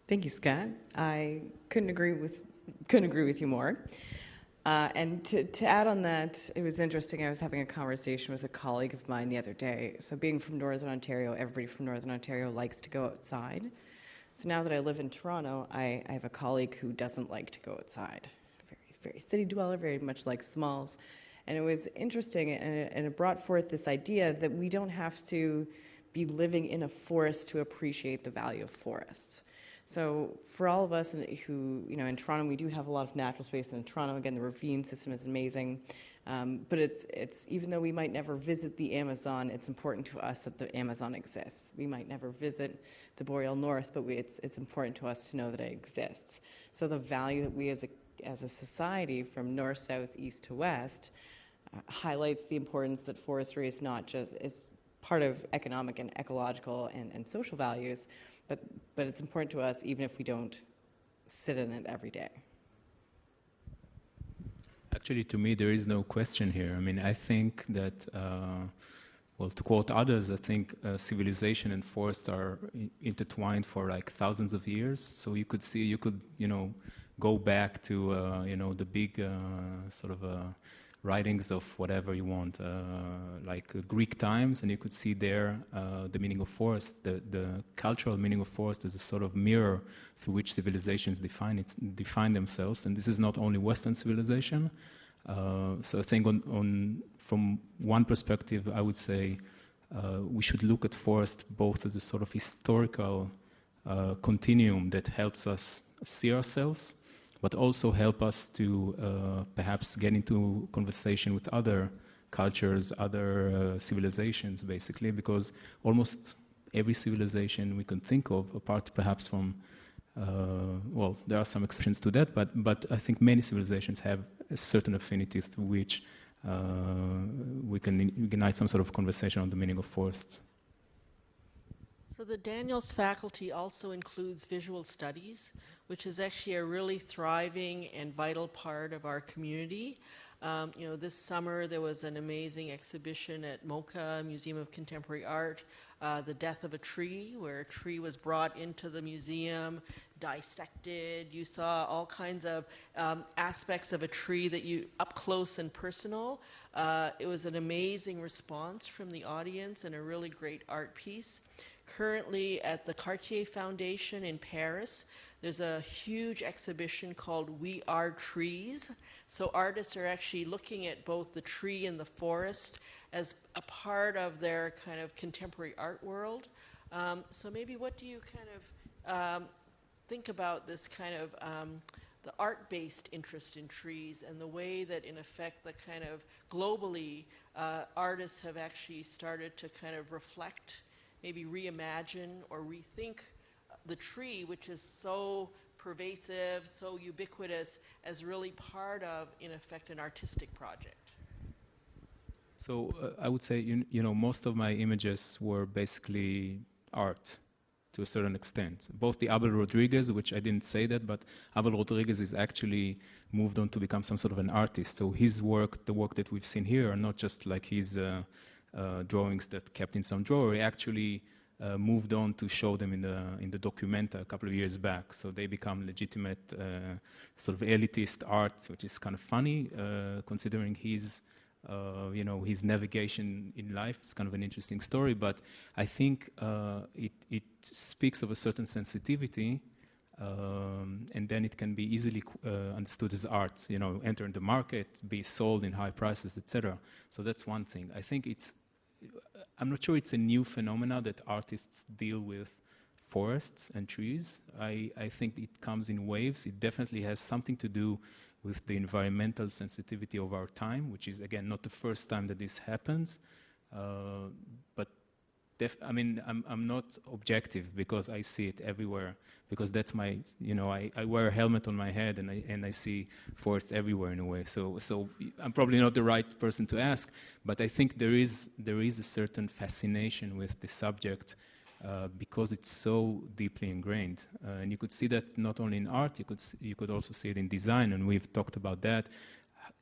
Thank you, Scott. I couldn't agree with you more. And to add on that, it was interesting. I was having a conversation with a colleague of mine the other day. So being from Northern Ontario, everybody from Northern Ontario likes to go outside. So now that I live in Toronto, I have a colleague who doesn't like to go outside. Very city dweller, very much likes the malls. And it was interesting, and it brought forth this idea that we don't have to be living in a forest to appreciate the value of forests. So for all of us who, in Toronto, we do have a lot of natural space in Toronto. Again, the ravine system is amazing. But it's even though we might never visit the Amazon, it's important to us that the Amazon exists. We might never visit the Boreal North, but it's important to us to know that it exists. So the value that we as a society from north, south, east to west highlights the importance that forestry is not just is part of economic and ecological and social values, but it's important to us even if we don't sit in it every day. Actually, to me, there is no question here. I mean, I think that, to quote others, I think civilization and forest are intertwined for like thousands of years. So you could go back to, the big writings of whatever you want, like Greek times, and you could see there the meaning of forest, the cultural meaning of forest as a sort of mirror through which civilizations define themselves. And this is not only Western civilization. So I think from one perspective, I would say we should look at forest both as a sort of historical continuum that helps us see ourselves, but also help us to perhaps get into conversation with other cultures, other civilizations, basically, because almost every civilization we can think of, apart perhaps from, there are some exceptions to that, but I think many civilizations have a certain affinity through which we can ignite some sort of conversation on the meaning of forests. So the Daniels faculty also includes visual studies, which is actually a really thriving and vital part of our community. This summer there was an amazing exhibition at MoCA, Museum of Contemporary Art, The Death of a Tree, where a tree was brought into the museum, dissected. You saw all kinds of aspects of a tree that you up close and personal. It was an amazing response from the audience and a really great art piece. currently at the Cartier Foundation in Paris. There's a huge exhibition called We Are Trees. So artists are actually looking at both the tree and the forest as a part of their kind of contemporary art world. So maybe what do you kind of think about this kind of the art-based interest in trees and the way that, in effect, the kind of globally artists have actually started to kind of reflect, maybe reimagine or rethink the tree, which is so pervasive, so ubiquitous, as really part of, in effect, an artistic project? So I would say, you know, most of my images were basically art to a certain extent. Both the Abel Rodriguez, which I didn't say that, but Abel Rodriguez is actually moved on to become some sort of an artist. So his work, the work that we've seen here, are not just like his drawings that kept in some drawer. He actually moved on to show them in the Documenta a couple of years back. So they become legitimate sort of elitist art, which is kind of funny considering his you know, his navigation in life. It's kind of an interesting story, but I think it speaks of a certain sensitivity, and then it can be easily understood as art, you know, enter in the market, be sold in high prices, etc. So that's one thing. I think I'm not sure it's a new phenomena that artists deal with forests and trees. I think it comes in waves. It definitely has something to do with the environmental sensitivity of our time, which is, again, not the first time that this happens. But I mean, I'm not objective because I see it everywhere, because that's my, you know, I wear a helmet on my head and I see forests everywhere in a way. So I'm probably not the right person to ask, but I think there is a certain fascination with the subject because it's so deeply ingrained. And you could see that not only in art, you could also see it in design, and we've talked about that.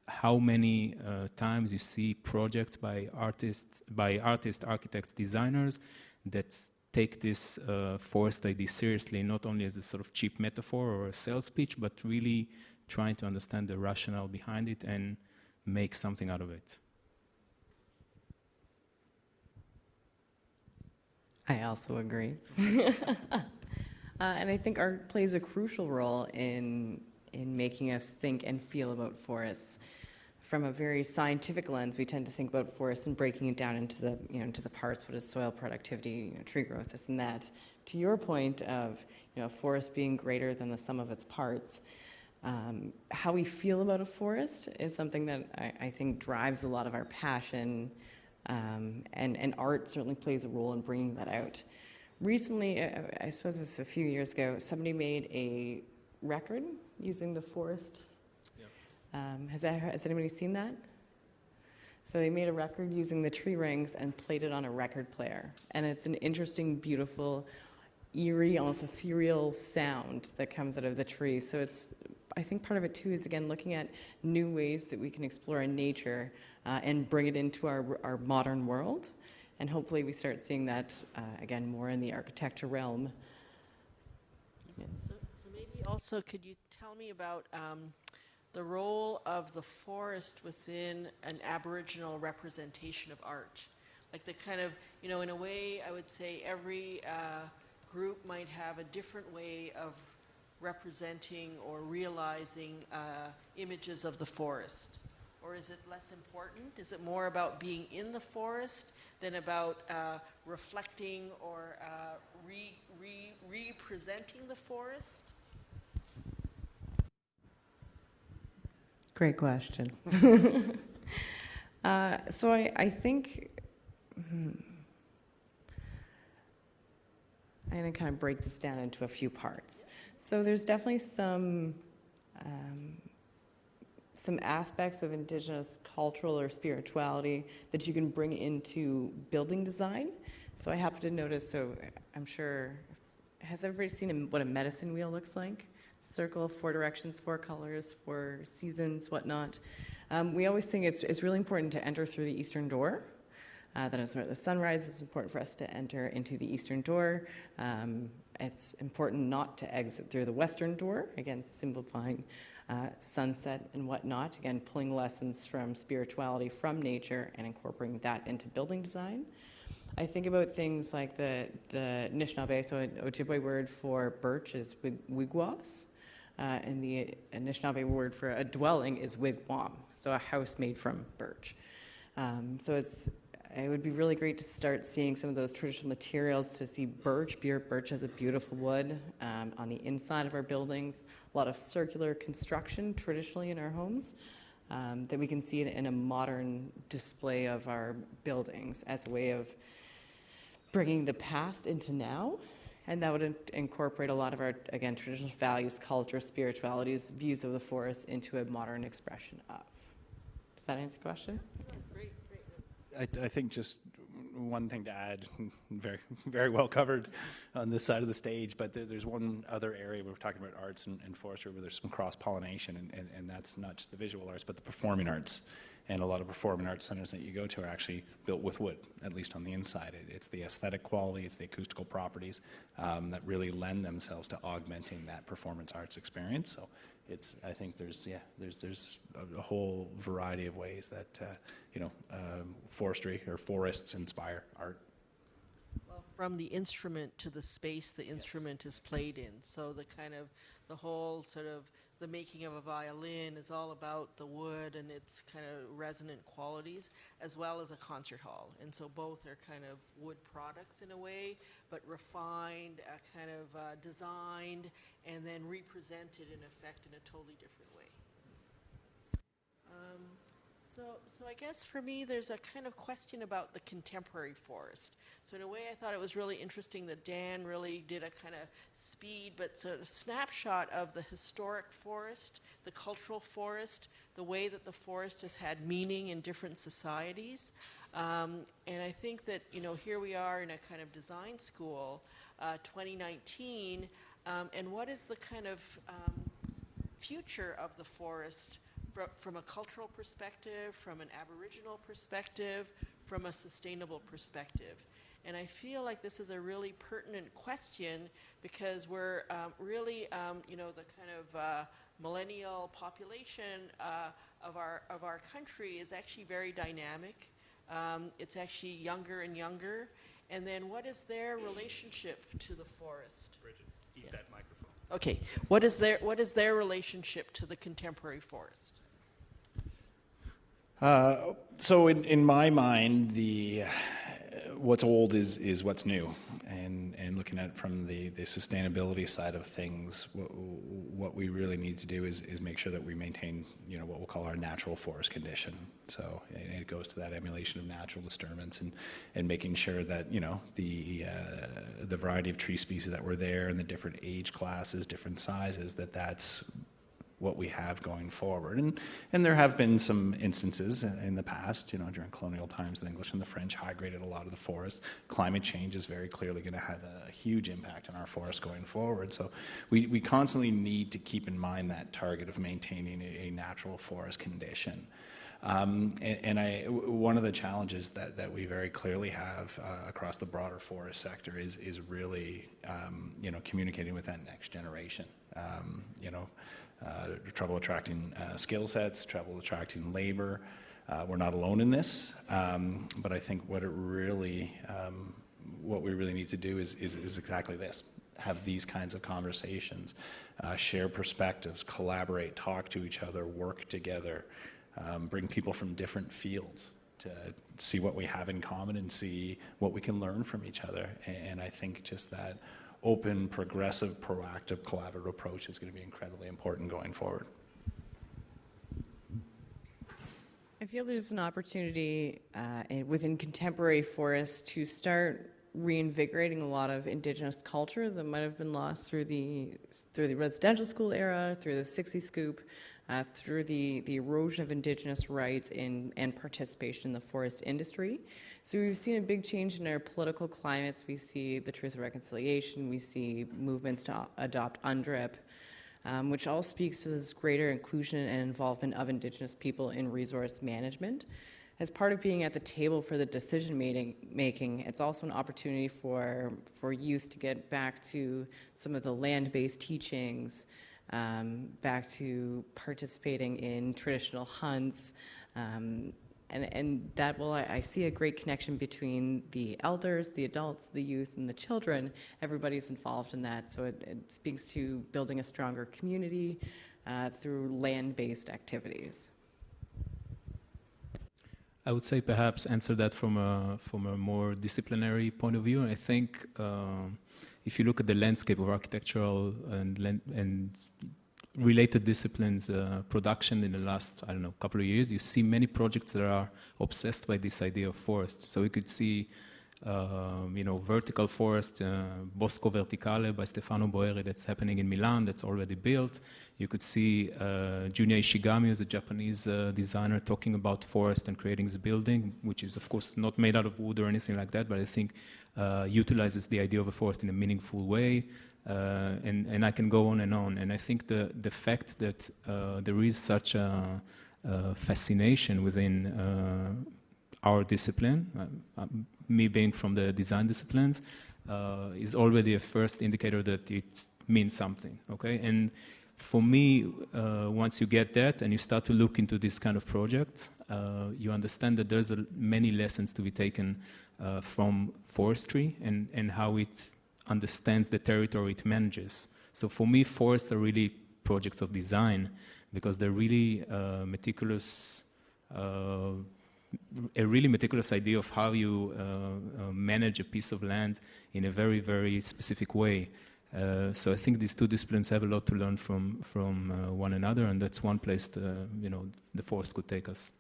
How many times you see projects by artists, architects, designers that take this forest idea seriously, not only as a sort of cheap metaphor or a sales pitch, but really trying to understand the rationale behind it and make something out of it. I also agree. And I think art plays a crucial role in making us think and feel about forests. From a very scientific lens, we tend to think about forests and breaking it down into the, you know, into the parts. What is soil productivity, you know, tree growth, this and that. To your point of, you know, a forest being greater than the sum of its parts, how we feel about a forest is something that I think drives a lot of our passion. And art certainly plays a role in bringing that out. Recently, I suppose it was a few years ago, somebody made a record using the forest. Yep. Has anybody seen that? So they made a record using the tree rings and played it on a record player. And it's an interesting, beautiful, eerie, almost ethereal sound that comes out of the tree. So it's, I think part of it too is, again, looking at new ways that we can explore in nature and bring it into our modern world. And hopefully we start seeing that, again, more in the architecture realm. Yeah. So maybe also could you tell me about the role of the forest within an Aboriginal representation of art? Like the kind of, you know, in a way, I would say every group might have a different way of representing or realizing images of the forest. Or is it less important? Is it more about being in the forest than about reflecting or representing the forest? Great question. So I think I'm going to kind of break this down into a few parts. So there's definitely some aspects of Indigenous cultural or spirituality that you can bring into building design. So I happen to notice, so I'm sure, has everybody seen what a medicine wheel looks like? Circle, 4 directions, 4 colors, 4 seasons, whatnot. We always think it's really important to enter through the eastern door. That is where the sunrise is important for us to enter into the eastern door. It's important not to exit through the western door, again, simplifying sunset and whatnot, again, pulling lessons from spirituality, from nature, and incorporating that into building design. I think about things like the Anishinaabe, so an Ojibwe word for birch is wigwas, and the Anishinaabe word for a dwelling is wigwam, so a house made from birch. So it would be really great to start seeing some of those traditional materials, to see birch. Birch is a beautiful wood on the inside of our buildings, a lot of circular construction traditionally in our homes. That we can see it in a modern display of our buildings as a way of bringing the past into now, and that would incorporate a lot of our, again, traditional values, culture, spiritualities, views of the forest into a modern expression of. Does that answer the question? Great. I think just one thing to add, very, very well covered on this side of the stage, but there's one other area we're talking about arts and forestry where there's some cross-pollination, and that's not just the visual arts, but the performing arts. And a lot of performing arts centers that you go to are actually built with wood, at least on the inside. It's the aesthetic quality, it's the acoustical properties that really lend themselves to augmenting that performance arts experience. So I think there's a whole variety of ways that forestry or forests inspire art. Well, from the instrument to the space the instrument is played in. So the whole sort of the making of a violin is all about the wood and its kind of resonant qualities, as well as a concert hall. And so both are kind of wood products in a way, but refined, kind of designed, and then represented in effect in a totally different way. So I guess for me, there's a kind of question about the contemporary forest. So in a way, I thought it was really interesting that Dan really did a kind of speed, but sort of snapshot of the historic forest, the cultural forest, the way that the forest has had meaning in different societies. And I think that, here we are in a kind of design school, 2019, and what is the kind of future of the forest from a cultural perspective, from an Aboriginal perspective, from a sustainable perspective? And I feel like this is a really pertinent question because we're really, the kind of millennial population of our country is actually very dynamic. It's actually younger and younger. And then what is their relationship to the forest? Bridget, eat that microphone. Okay, what is their relationship to the contemporary forest? So in my mind, what's old is what's new, and looking at it from the sustainability side of things, what we really need to do is make sure that we maintain what we'll call our natural forest condition. So it goes to that emulation of natural disturbance and making sure that the variety of tree species that were there and the different age classes, different sizes, that's what we have going forward. And there have been some instances in the past, during colonial times, the English and the French high-graded a lot of the forest. Climate change is very clearly going to have a huge impact on our forests going forward. So we constantly need to keep in mind that target of maintaining a natural forest condition. One of the challenges that we very clearly have across the broader forest sector is really, communicating with that next generation. Trouble attracting skill sets, trouble attracting labor. We're not alone in this, but I think what we really need to do is exactly this: have these kinds of conversations, share perspectives, collaborate, talk to each other, work together, bring people from different fields to see what we have in common and see what we can learn from each other. And I think just that open, progressive, proactive, collaborative approach is going to be incredibly important going forward. I feel there's an opportunity within contemporary forests to start reinvigorating a lot of Indigenous culture that might have been lost through the residential school era, through the 60s scoop, through the erosion of Indigenous rights and participation in the forest industry. So we've seen a big change in our political climates. We see the Truth and Reconciliation. We see movements to adopt UNDRIP, which all speaks to this greater inclusion and involvement of Indigenous people in resource management. As part of being at the table for the decision making, it's also an opportunity for youth to get back to some of the land-based teachings, back to participating in traditional hunts, and that will, I see a great connection between the elders, the adults, the youth, and the children. Everybody's involved in that, so it speaks to building a stronger community through land-based activities. I would say perhaps answer that from a more disciplinary point of view. I think if you look at the landscape of architectural and related disciplines production in the last, I don't know, couple of years, you see many projects that are obsessed by this idea of forest. So we could see, vertical forest, Bosco Verticale by Stefano Boeri, that's happening in Milan, that's already built. You could see Junya Ishigami, who's a Japanese designer, talking about forest and creating this building, which is, of course, not made out of wood or anything like that, but I think utilizes the idea of a forest in a meaningful way. And I can go on. And I think the fact that there is such a fascination within our discipline, me being from the design disciplines, is already a first indicator that it means something, okay? And for me, once you get that and you start to look into this kind of projects, you understand that there's many lessons to be taken from forestry and how it understands the territory it manages. So for me, forests are really projects of design because they're really meticulous, a really meticulous idea of how you manage a piece of land in a very, very specific way. So I think these two disciplines have a lot to learn from one another, and that's one place the forest could take us.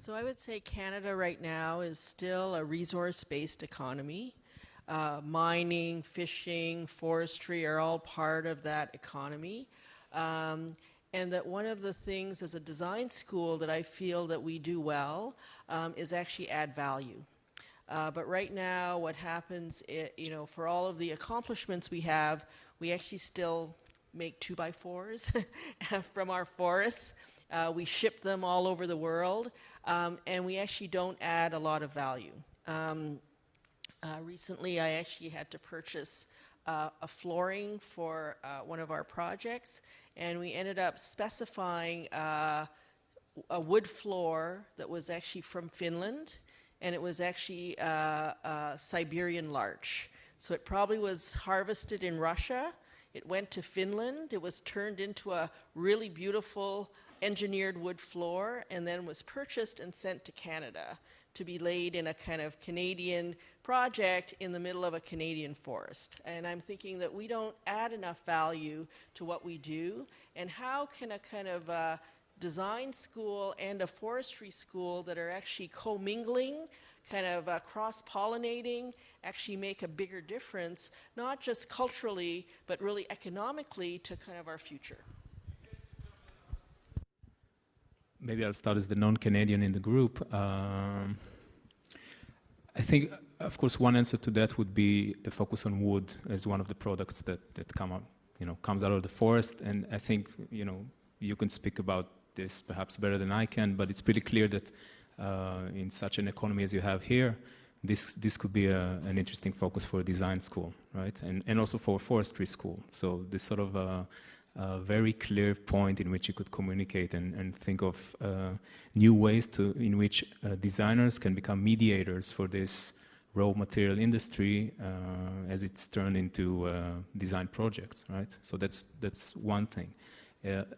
So I would say Canada right now is still a resource-based economy. Mining, fishing, forestry are all part of that economy. And that one of the things as a design school that I feel that we do well is actually add value. But right now what happens, for all of the accomplishments we have, we actually still make 2x4s from our forests. We ship them all over the world, and we actually don't add a lot of value. Recently, I actually had to purchase a flooring for one of our projects, and we ended up specifying a wood floor that was actually from Finland, and it was actually Siberian larch. So it probably was harvested in Russia. It went to Finland. It was turned into a really beautiful engineered wood floor, and then was purchased and sent to Canada to be laid in a kind of Canadian project in the middle of a Canadian forest. And I'm thinking that we don't add enough value to what we do, and how can a kind of design school and a forestry school that are actually commingling, kind of cross-pollinating, actually make a bigger difference, not just culturally, but really economically to kind of our future. Maybe I'll start as the non-Canadian in the group. I think, of course, one answer to that would be the focus on wood as one of the products that comes out of the forest. And I think, you can speak about this perhaps better than I can, but it's pretty clear that in such an economy as you have here, this could be an interesting focus for a design school, right? And also for a forestry school. So this sort of a very clear point in which you could communicate and think of new ways in which designers can become mediators for this raw material industry as it's turned into design projects, right? So that's one thing.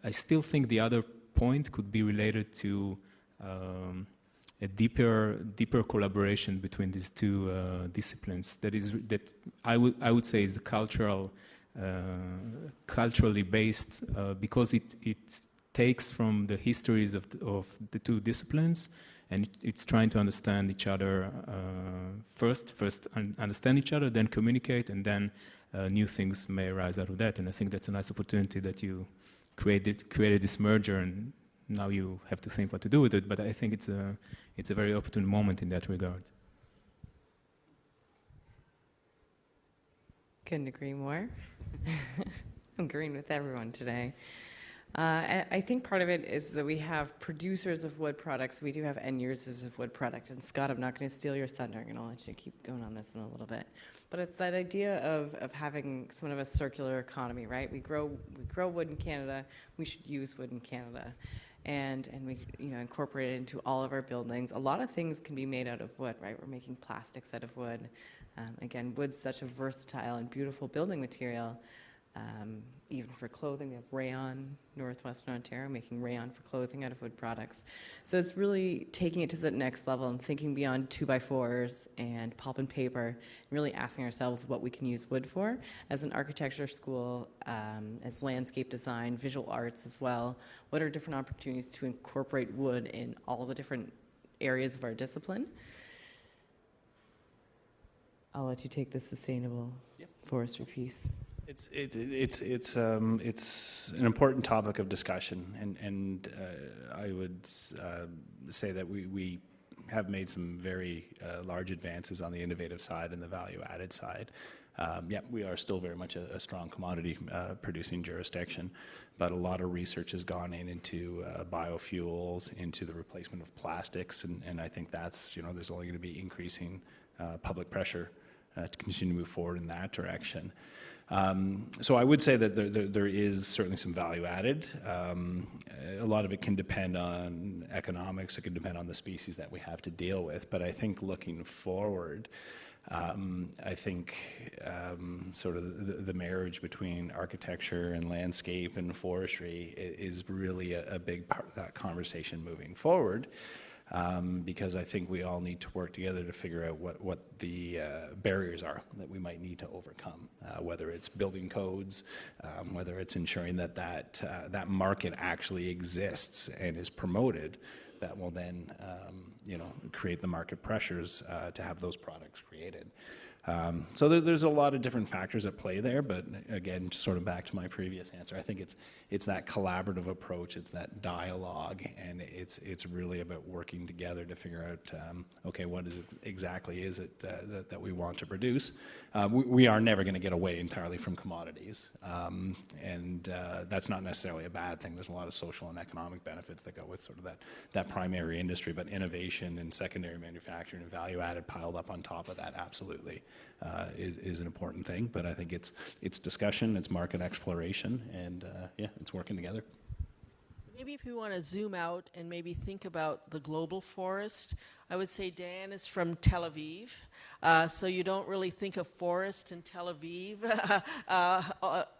I still think the other point could be related to a deeper collaboration between these two disciplines. That I would say is culturally based because it takes from the histories of the two disciplines, and it's trying to understand each other first understand each other, then communicate, and then new things may arise out of that. And I think that's a nice opportunity that you created this merger, and now you have to think what to do with it. But I think it's a very opportune moment in that regard. Couldn't agree more. I'm agreeing with everyone today. I think part of it is that we have producers of wood products. We do have end users of wood product. And Scott, I'm not going to steal your thunder, and I'll let you keep going on this in a little bit. But it's that idea of having somewhat of a circular economy, right? We grow wood in Canada. We should use wood in Canada. and we incorporate it into all of our buildings. A lot of things can be made out of wood, right? We're making plastics out of wood. Again, wood's such a versatile and beautiful building material. Even for clothing, we have rayon, Northwestern Ontario, making rayon for clothing out of wood products. So it's really taking it to the next level and thinking beyond 2x4s and pulp and paper, and really asking ourselves what we can use wood for. As an architecture school, as landscape design, visual arts as well, what are different opportunities to incorporate wood in all the different areas of our discipline? I'll let you take the sustainable forestry piece. It's an important topic of discussion, and I would say that we have made some very large advances on the innovative side and the value-added side. We are still very much a strong commodity producing jurisdiction, but a lot of research has gone into biofuels, into the replacement of plastics, and I think that's, there's only going to be increasing public pressure to continue to move forward in that direction. So I would say that there is certainly some value added. A lot of it can depend on economics, it can depend on the species that we have to deal with, but I think looking forward, I think sort of the marriage between architecture and landscape and forestry is really a big part of that conversation moving forward. Because I think we all need to work together to figure out what the barriers are that we might need to overcome, whether it's building codes, whether it's ensuring that market actually exists and is promoted, that will then create the market pressures to have those products created. So there's a lot of different factors at play there, but again, just sort of back to my previous answer, I think it's that collaborative approach, it's that dialogue, and it's really about working together to figure out, okay, what is it exactly is it that we want to produce? We are never going to get away entirely from commodities, and that's not necessarily a bad thing. There's a lot of social and economic benefits that go with sort of that primary industry, but innovation and secondary manufacturing and value added piled up on top of that, absolutely. Is an important thing, but I think it's discussion, it's market exploration, and it's working together. Maybe if we want to zoom out and maybe think about the global forest, I would say Dan is from Tel Aviv, so you don't really think of forest and Tel Aviv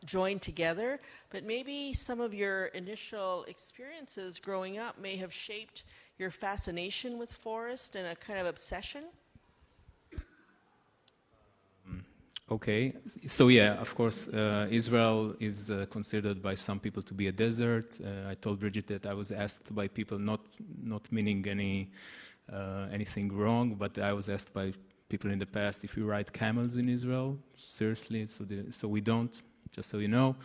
joined together, but maybe some of your initial experiences growing up may have shaped your fascination with forest and a kind of obsession. Okay, so yeah, of course, Israel is considered by some people to be a desert. I told Bridget that I was asked by people, not meaning anything wrong, but I was asked by people in the past if we ride camels in Israel. Seriously, so we don't, just so you know.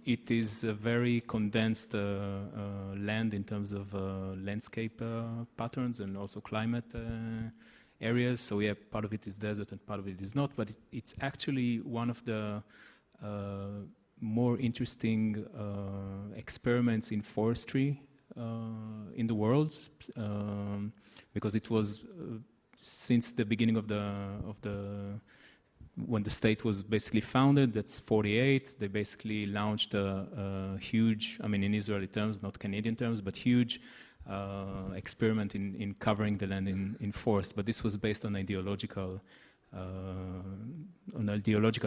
It is a very condensed land in terms of landscape patterns and also climate areas. So yeah, part of it is desert and part of it is not, but it's actually one of the more interesting experiments in forestry in the world, because it was since the beginning of when the state was basically founded, that's 48, they basically launched a huge, I mean in Israeli terms, not Canadian terms, but huge experiment in covering the land in forest, but this was based on ideological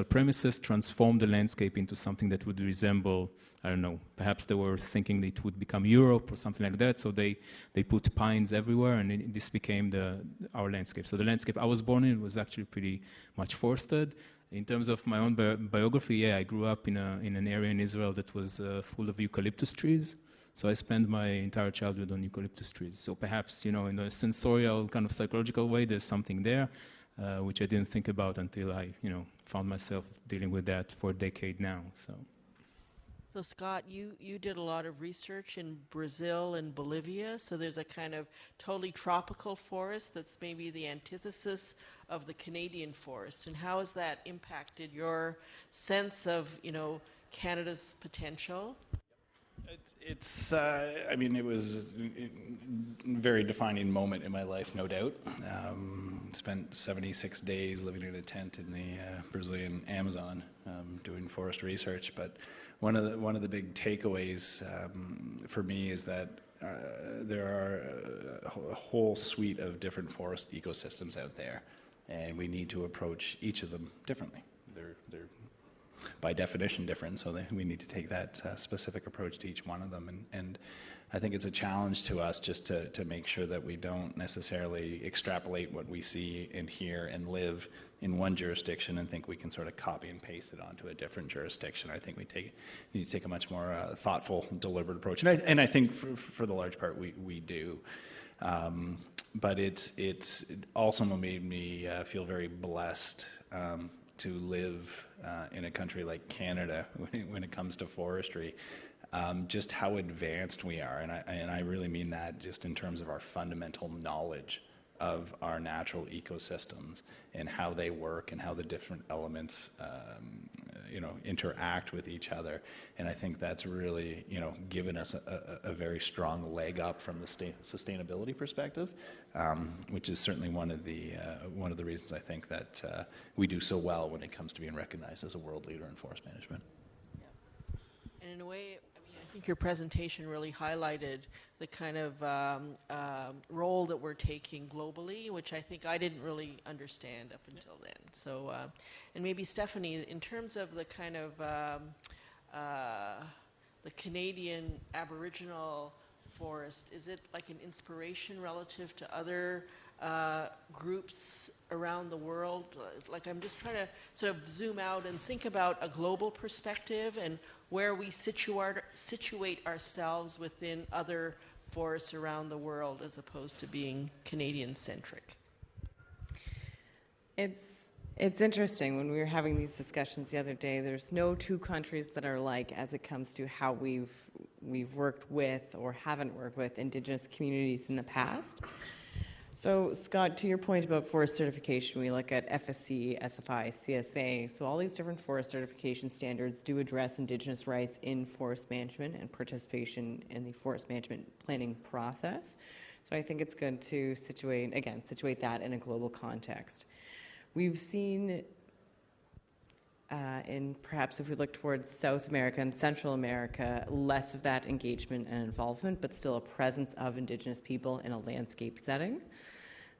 premises, transform the landscape into something that would resemble, I don't know, perhaps they were thinking it would become Europe or something like that, so they put pines everywhere, and this became our landscape. So the landscape I was born in was actually pretty much forested. In terms of my own biography, yeah, I grew up in an area in Israel that was full of eucalyptus trees. So I spent my entire childhood on eucalyptus trees. So perhaps, in a sensorial kind of psychological way, there's something there, which I didn't think about until I, found myself dealing with that for a decade now. So Scott, you did a lot of research in Brazil and Bolivia, so there's a kind of totally tropical forest that's maybe the antithesis of the Canadian forest. And how has that impacted your sense of, Canada's potential? I mean, it was a very defining moment in my life, no doubt. Spent 76 days living in a tent in the Brazilian Amazon doing forest research, but one of the big takeaways for me is that there are a whole suite of different forest ecosystems out there, and we need to approach each of them differently. They're by definition different, so we need to take that specific approach to each one of them. And I think it's a challenge to us just to make sure that we don't necessarily extrapolate what we see and hear and live in one jurisdiction and think we can sort of copy and paste it onto a different jurisdiction. I think we need to take a much more thoughtful, deliberate approach. And I think for the large part we do. But it's also made me feel very blessed to live in a country like Canada when it comes to forestry. Just how advanced we are, and I really mean that just in terms of our fundamental knowledge of our natural ecosystems and how they work and how the different elements interact with each other. And I think that's really given us a very strong leg up from the sustainability perspective, which is certainly one of the reasons I think that we do so well when it comes to being recognized as a world leader in forest management. Yeah. And in a way, I think your presentation really highlighted the kind of role that we're taking globally, which I think I didn't really understand up until then. So, and maybe Stephanie, in terms of the kind of the Canadian Aboriginal forest, is it like an inspiration relative to other groups around the world? Like, I'm just trying to sort of zoom out and think about a global perspective and where we situate ourselves within other forests around the world as opposed to being Canadian-centric. It's interesting. When we were having these discussions the other day, there's no two countries that are alike as it comes to how we've worked with or haven't worked with Indigenous communities in the past. So, Scott, to your point about forest certification, we look at FSC, SFI, CSA. So all these different forest certification standards do address Indigenous rights in forest management and participation in the forest management planning process. So I think it's good to situate that in a global context. We've seen, perhaps if we look towards South America and Central America, less of that engagement and involvement, but still a presence of Indigenous people in a landscape setting.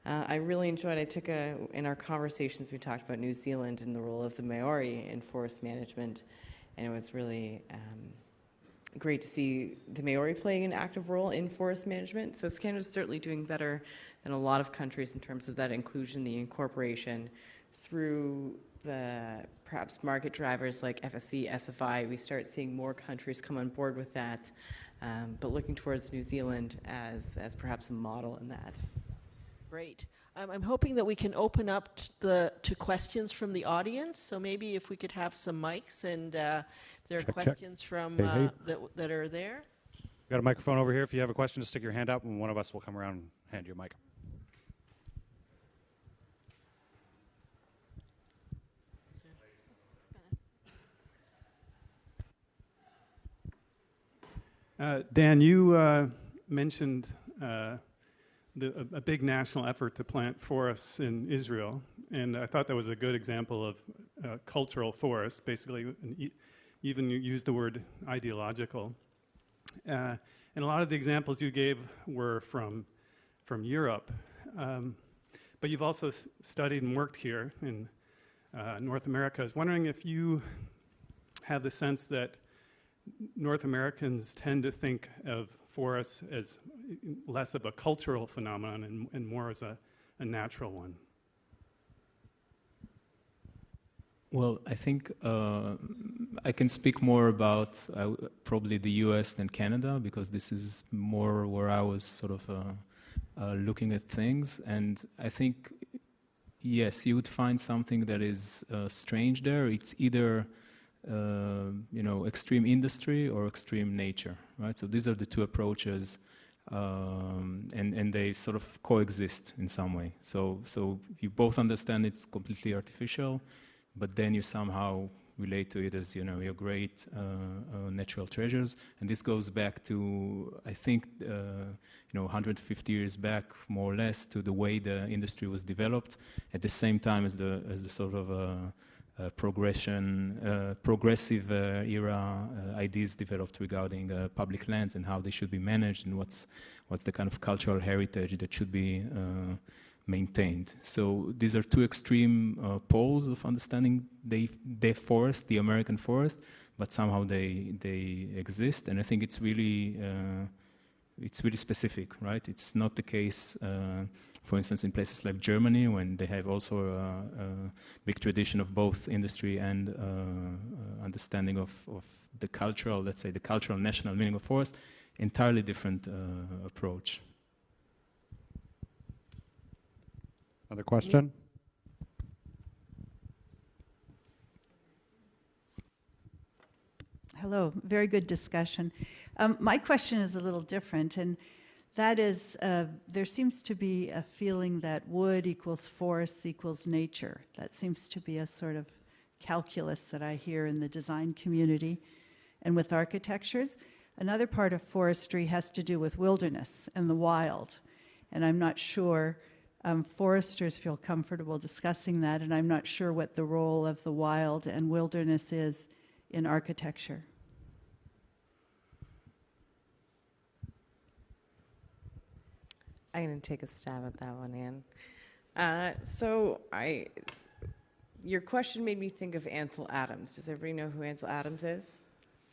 I really enjoyed, in our conversations, we talked about New Zealand and the role of the Maori in forest management, and it was really great to see the Maori playing an active role in forest management. So Canada's certainly doing better than a lot of countries in terms of that inclusion, the incorporation through the perhaps market drivers like FSC, SFI. We start seeing more countries come on board with that, but looking towards New Zealand as perhaps a model in that. Great. I'm hoping that we can open up to questions from the audience. So maybe if we could have some mics and there are questions from that are there. We've got a microphone over here. If you have a question, just stick your hand up and one of us will come around and hand you a mic. Dan, you mentioned a big national effort to plant forests in Israel, and I thought that was a good example of cultural forests, basically, and even you used the word ideological. And a lot of the examples you gave were from Europe, but you've also studied and worked here in North America. I was wondering if you have the sense that North Americans tend to think of forests as less of a cultural phenomenon and more as a natural one. Well, I think I can speak more about probably the US than Canada, because this is more where I was sort of looking at things. And I think, yes, you would find something that is strange there. It's either extreme industry or extreme nature, right? So these are the two approaches, and they sort of coexist in some way. So you both understand it's completely artificial, but then you somehow relate to it as, your great natural treasures. And this goes back to, I think, 150 years back, more or less, to the way the industry was developed at the same time as the sort of progressive era ideas developed regarding public lands and how they should be managed and what's the kind of cultural heritage that should be maintained. So these are two extreme poles of understanding the forest, the American forest, but somehow they exist, and I think it's really specific, right? It's not the case, for instance, in places like Germany, when they have also a big tradition of both industry and understanding of the cultural, let's say, the cultural national meaning of forest. Entirely different approach. Another question? Hello, very good discussion. My question is a little different, and that is, there seems to be a feeling that wood equals forests equals nature. That seems to be a sort of calculus that I hear in the design community and with architectures. Another part of forestry has to do with wilderness and the wild, and I'm not sure foresters feel comfortable discussing that, and I'm not sure what the role of the wild and wilderness is in architecture. I'm going to take a stab at that one, Anne. Your question made me think of Ansel Adams. Does everybody know who Ansel Adams is?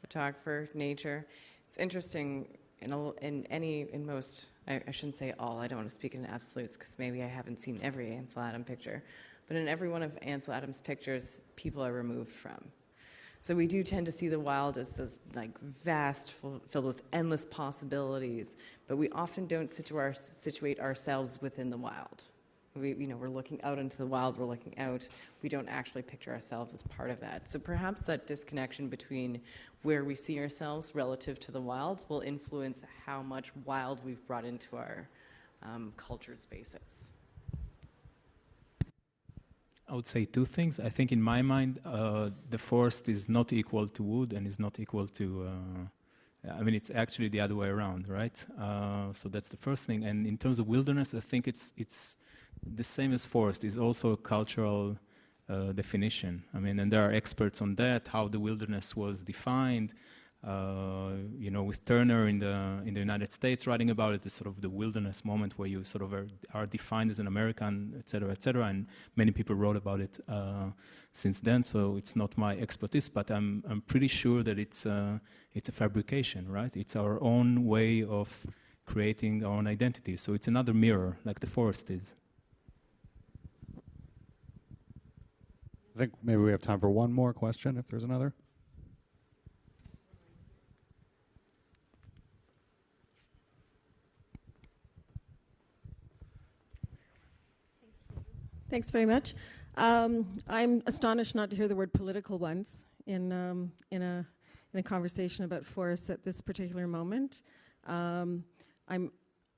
Photographer, nature. It's interesting, in most, I shouldn't say all, I don't want to speak in absolutes because maybe I haven't seen every Ansel Adams picture, but in every one of Ansel Adams' pictures, people are removed from. So we do tend to see the wild as this like vast, filled with endless possibilities, but we often don't situate ourselves within the wild. We're looking out into the wild, we're looking out. We don't actually picture ourselves as part of that. So perhaps that disconnection between where we see ourselves relative to the wild will influence how much wild we've brought into our cultured spaces. I would say two things. I think in my mind, the forest is not equal to wood and is not equal to, it's actually the other way around, right? So that's the first thing. And in terms of wilderness, I think it's the same as forest. It's also a cultural definition. And there are experts on that, how the wilderness was defined. With Turner in the United States writing about it, the sort of the wilderness moment where you sort of are defined as an American, et cetera, and many people wrote about it since then. So it's not my expertise, but I'm pretty sure that it's a fabrication, right? It's our own way of creating our own identity. So it's another mirror, like the forest is. I think maybe we have time for one more question, if there's another. Thanks very much. I'm astonished not to hear the word political once in a conversation about forests at this particular moment. I'm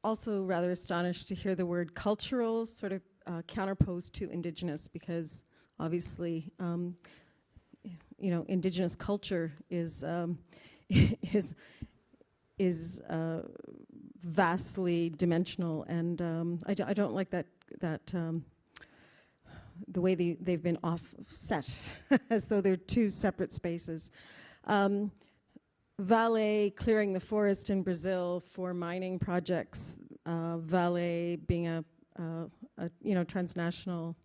also rather astonished to hear the word cultural sort of counterposed to Indigenous, because obviously, Indigenous culture is vastly dimensional, and I don't like that the way they've been offset, as though they're two separate spaces. Vale clearing the forest in Brazil for mining projects. Vale being a transnational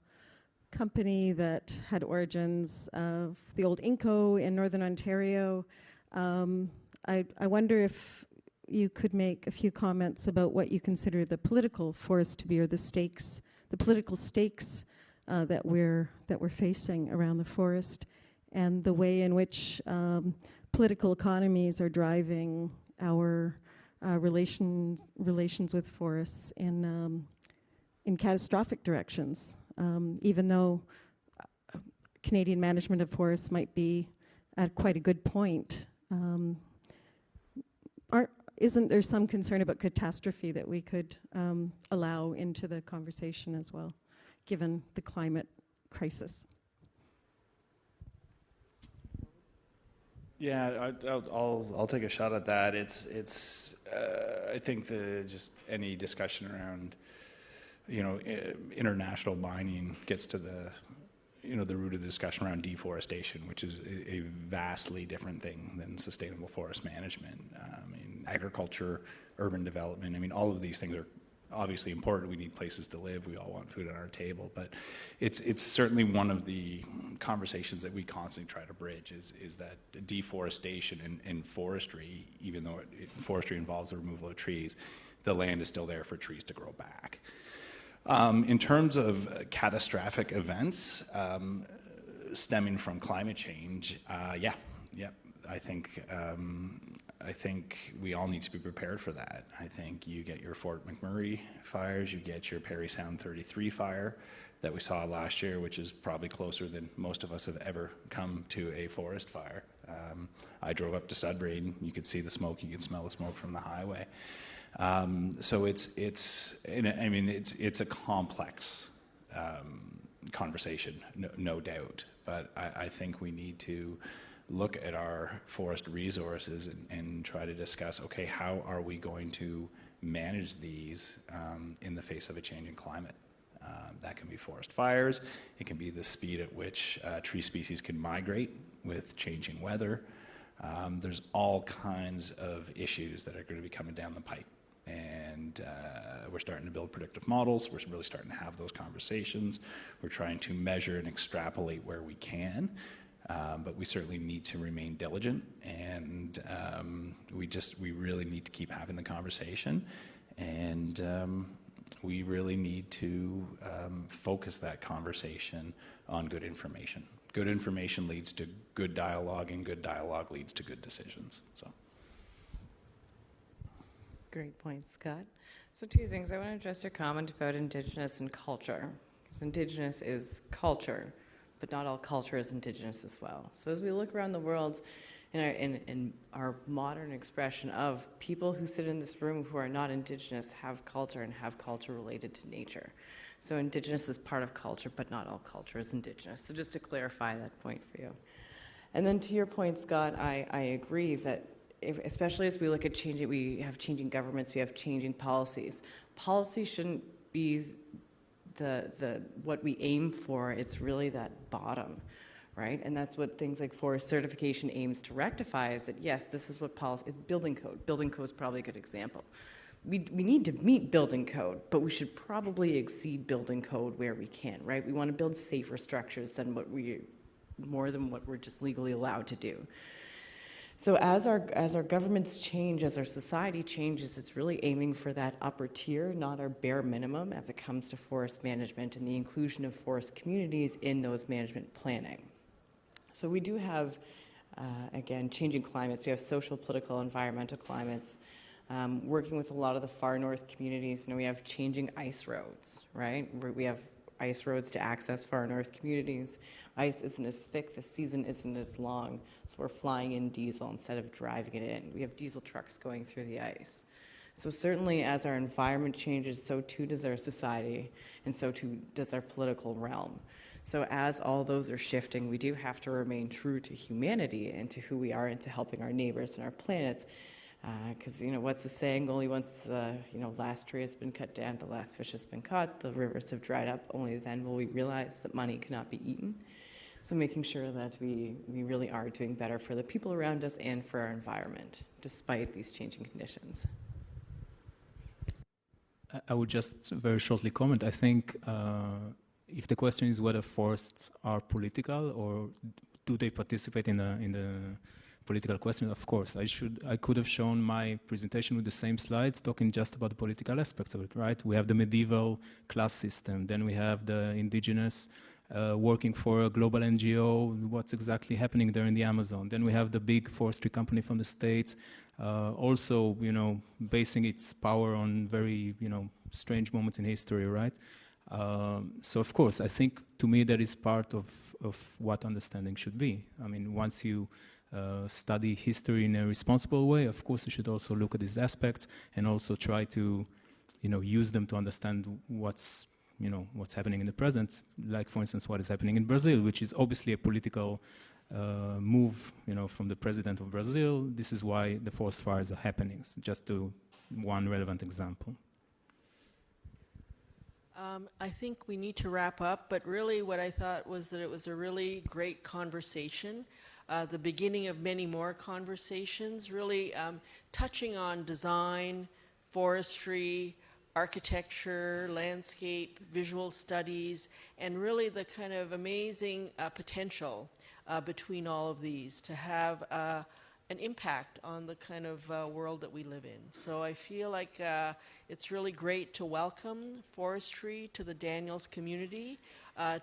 company that had origins of the old Inco in northern Ontario. I wonder if you could make a few comments about what you consider the political forest to be, or the stakes, the political stakes that we're facing around the forest, and the way in which political economies are driving our relations with forests in catastrophic directions. Even though Canadian management of forests might be at quite a good point, isn't there some concern about catastrophe that we could allow into the conversation as well, given the climate crisis? Yeah, I'll take a shot at that. It's I think just any discussion around international mining gets to the the root of the discussion around deforestation, which is a vastly different thing than sustainable forest management. Agriculture, urban development, all of these things are obviously important. We need places to live. We all want food on our table. But it's certainly one of the conversations that we constantly try to bridge is that deforestation and forestry, even though forestry involves the removal of trees, the land is still there for trees to grow back. In terms of catastrophic events stemming from climate change, I think we all need to be prepared for that. I think you get your Fort McMurray fires, you get your Parry Sound 33 fire that we saw last year, which is probably closer than most of us have ever come to a forest fire. I drove up to Sudbury and you could see the smoke, you could smell the smoke from the highway. So it's a complex conversation, no doubt. But I think we need to look at our forest resources and try to discuss, okay, how are we going to manage these in the face of a changing climate? That can be forest fires. It can be the speed at which tree species can migrate with changing weather. There's all kinds of issues that are going to be coming down the pipe. And we're starting to build predictive models. We're really starting to have those conversations. We're trying to measure and extrapolate where we can. But we certainly need to remain diligent, and we really need to keep having the conversation, and we really need to focus that conversation on good information. Good information leads to good dialogue, and good dialogue leads to good decisions. So. Great point, Scott. So 2 things. I want to address your comment about Indigenous and culture, because Indigenous is culture, but not all culture is Indigenous as well. So as we look around the world in our modern expression of people who sit in this room who are not Indigenous have culture and have culture related to nature. So Indigenous is part of culture, but not all culture is Indigenous. So just to clarify that point for you. And then to your point, Scott, I agree that especially as we look at changing, we have changing governments, we have changing policies. Policy shouldn't be the what we aim for. It's really that bottom, right? And that's what things like forest certification aims to rectify, is that yes, this is what policy is. Building code. Building code is probably a good example. We need to meet building code, but we should probably exceed building code where we can, right? We want to build safer structures than more than what we're just legally allowed to do. So as our governments change, as our society changes, it's really aiming for that upper tier, not our bare minimum as it comes to forest management and the inclusion of forest communities in those management planning. So we do have, again, changing climates. We have social, political, environmental climates. Working with a lot of the far north communities, we have changing ice roads, right? We have ice roads to access far north communities. Ice isn't as thick, the season isn't as long, so we're flying in diesel instead of driving it in. We have diesel trucks going through the ice. So certainly as our environment changes, so too does our society, and so too does our political realm. So as all those are shifting, we do have to remain true to humanity and to who we are and to helping our neighbors and our planets. Because, what's the saying? Only once the, last tree has been cut down, the last fish has been caught, the rivers have dried up, only then will we realize that money cannot be eaten. So making sure that we really are doing better for the people around us and for our environment, despite these changing conditions. I would just very shortly comment. I think if the question is whether forests are political or do they participate in the political question, of course, I could have shown my presentation with the same slides talking just about the political aspects of it, right? We have the medieval class system, then we have the indigenous working for a global NGO, what's exactly happening there in the Amazon. Then we have the big forestry company from the States, also, basing its power on very, strange moments in history, right? So of course, I think to me that is part of what understanding should be. I mean, once you study history in a responsible way, of course you should also look at these aspects and also try to, use them to understand what's happening in the present. Like, for instance, what is happening in Brazil, which is obviously a political move, from the president of Brazil. This is why the forest fires are happening. So just one relevant example. I think we need to wrap up, but really what I thought was that it was a really great conversation, the beginning of many more conversations, really touching on design, forestry, architecture, landscape, visual studies, and really the kind of amazing potential between all of these to have an impact on the kind of world that we live in. So I feel like it's really great to welcome forestry to the Daniels community,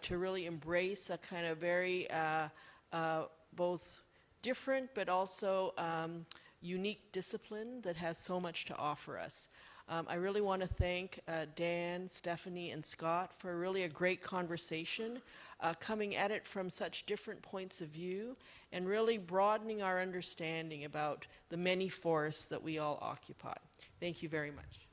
to really embrace a kind of very both different but also unique discipline that has so much to offer us. I really want to thank Dan, Stephanie, and Scott for really a great conversation, coming at it from such different points of view and really broadening our understanding about the many forests that we all occupy. Thank you very much.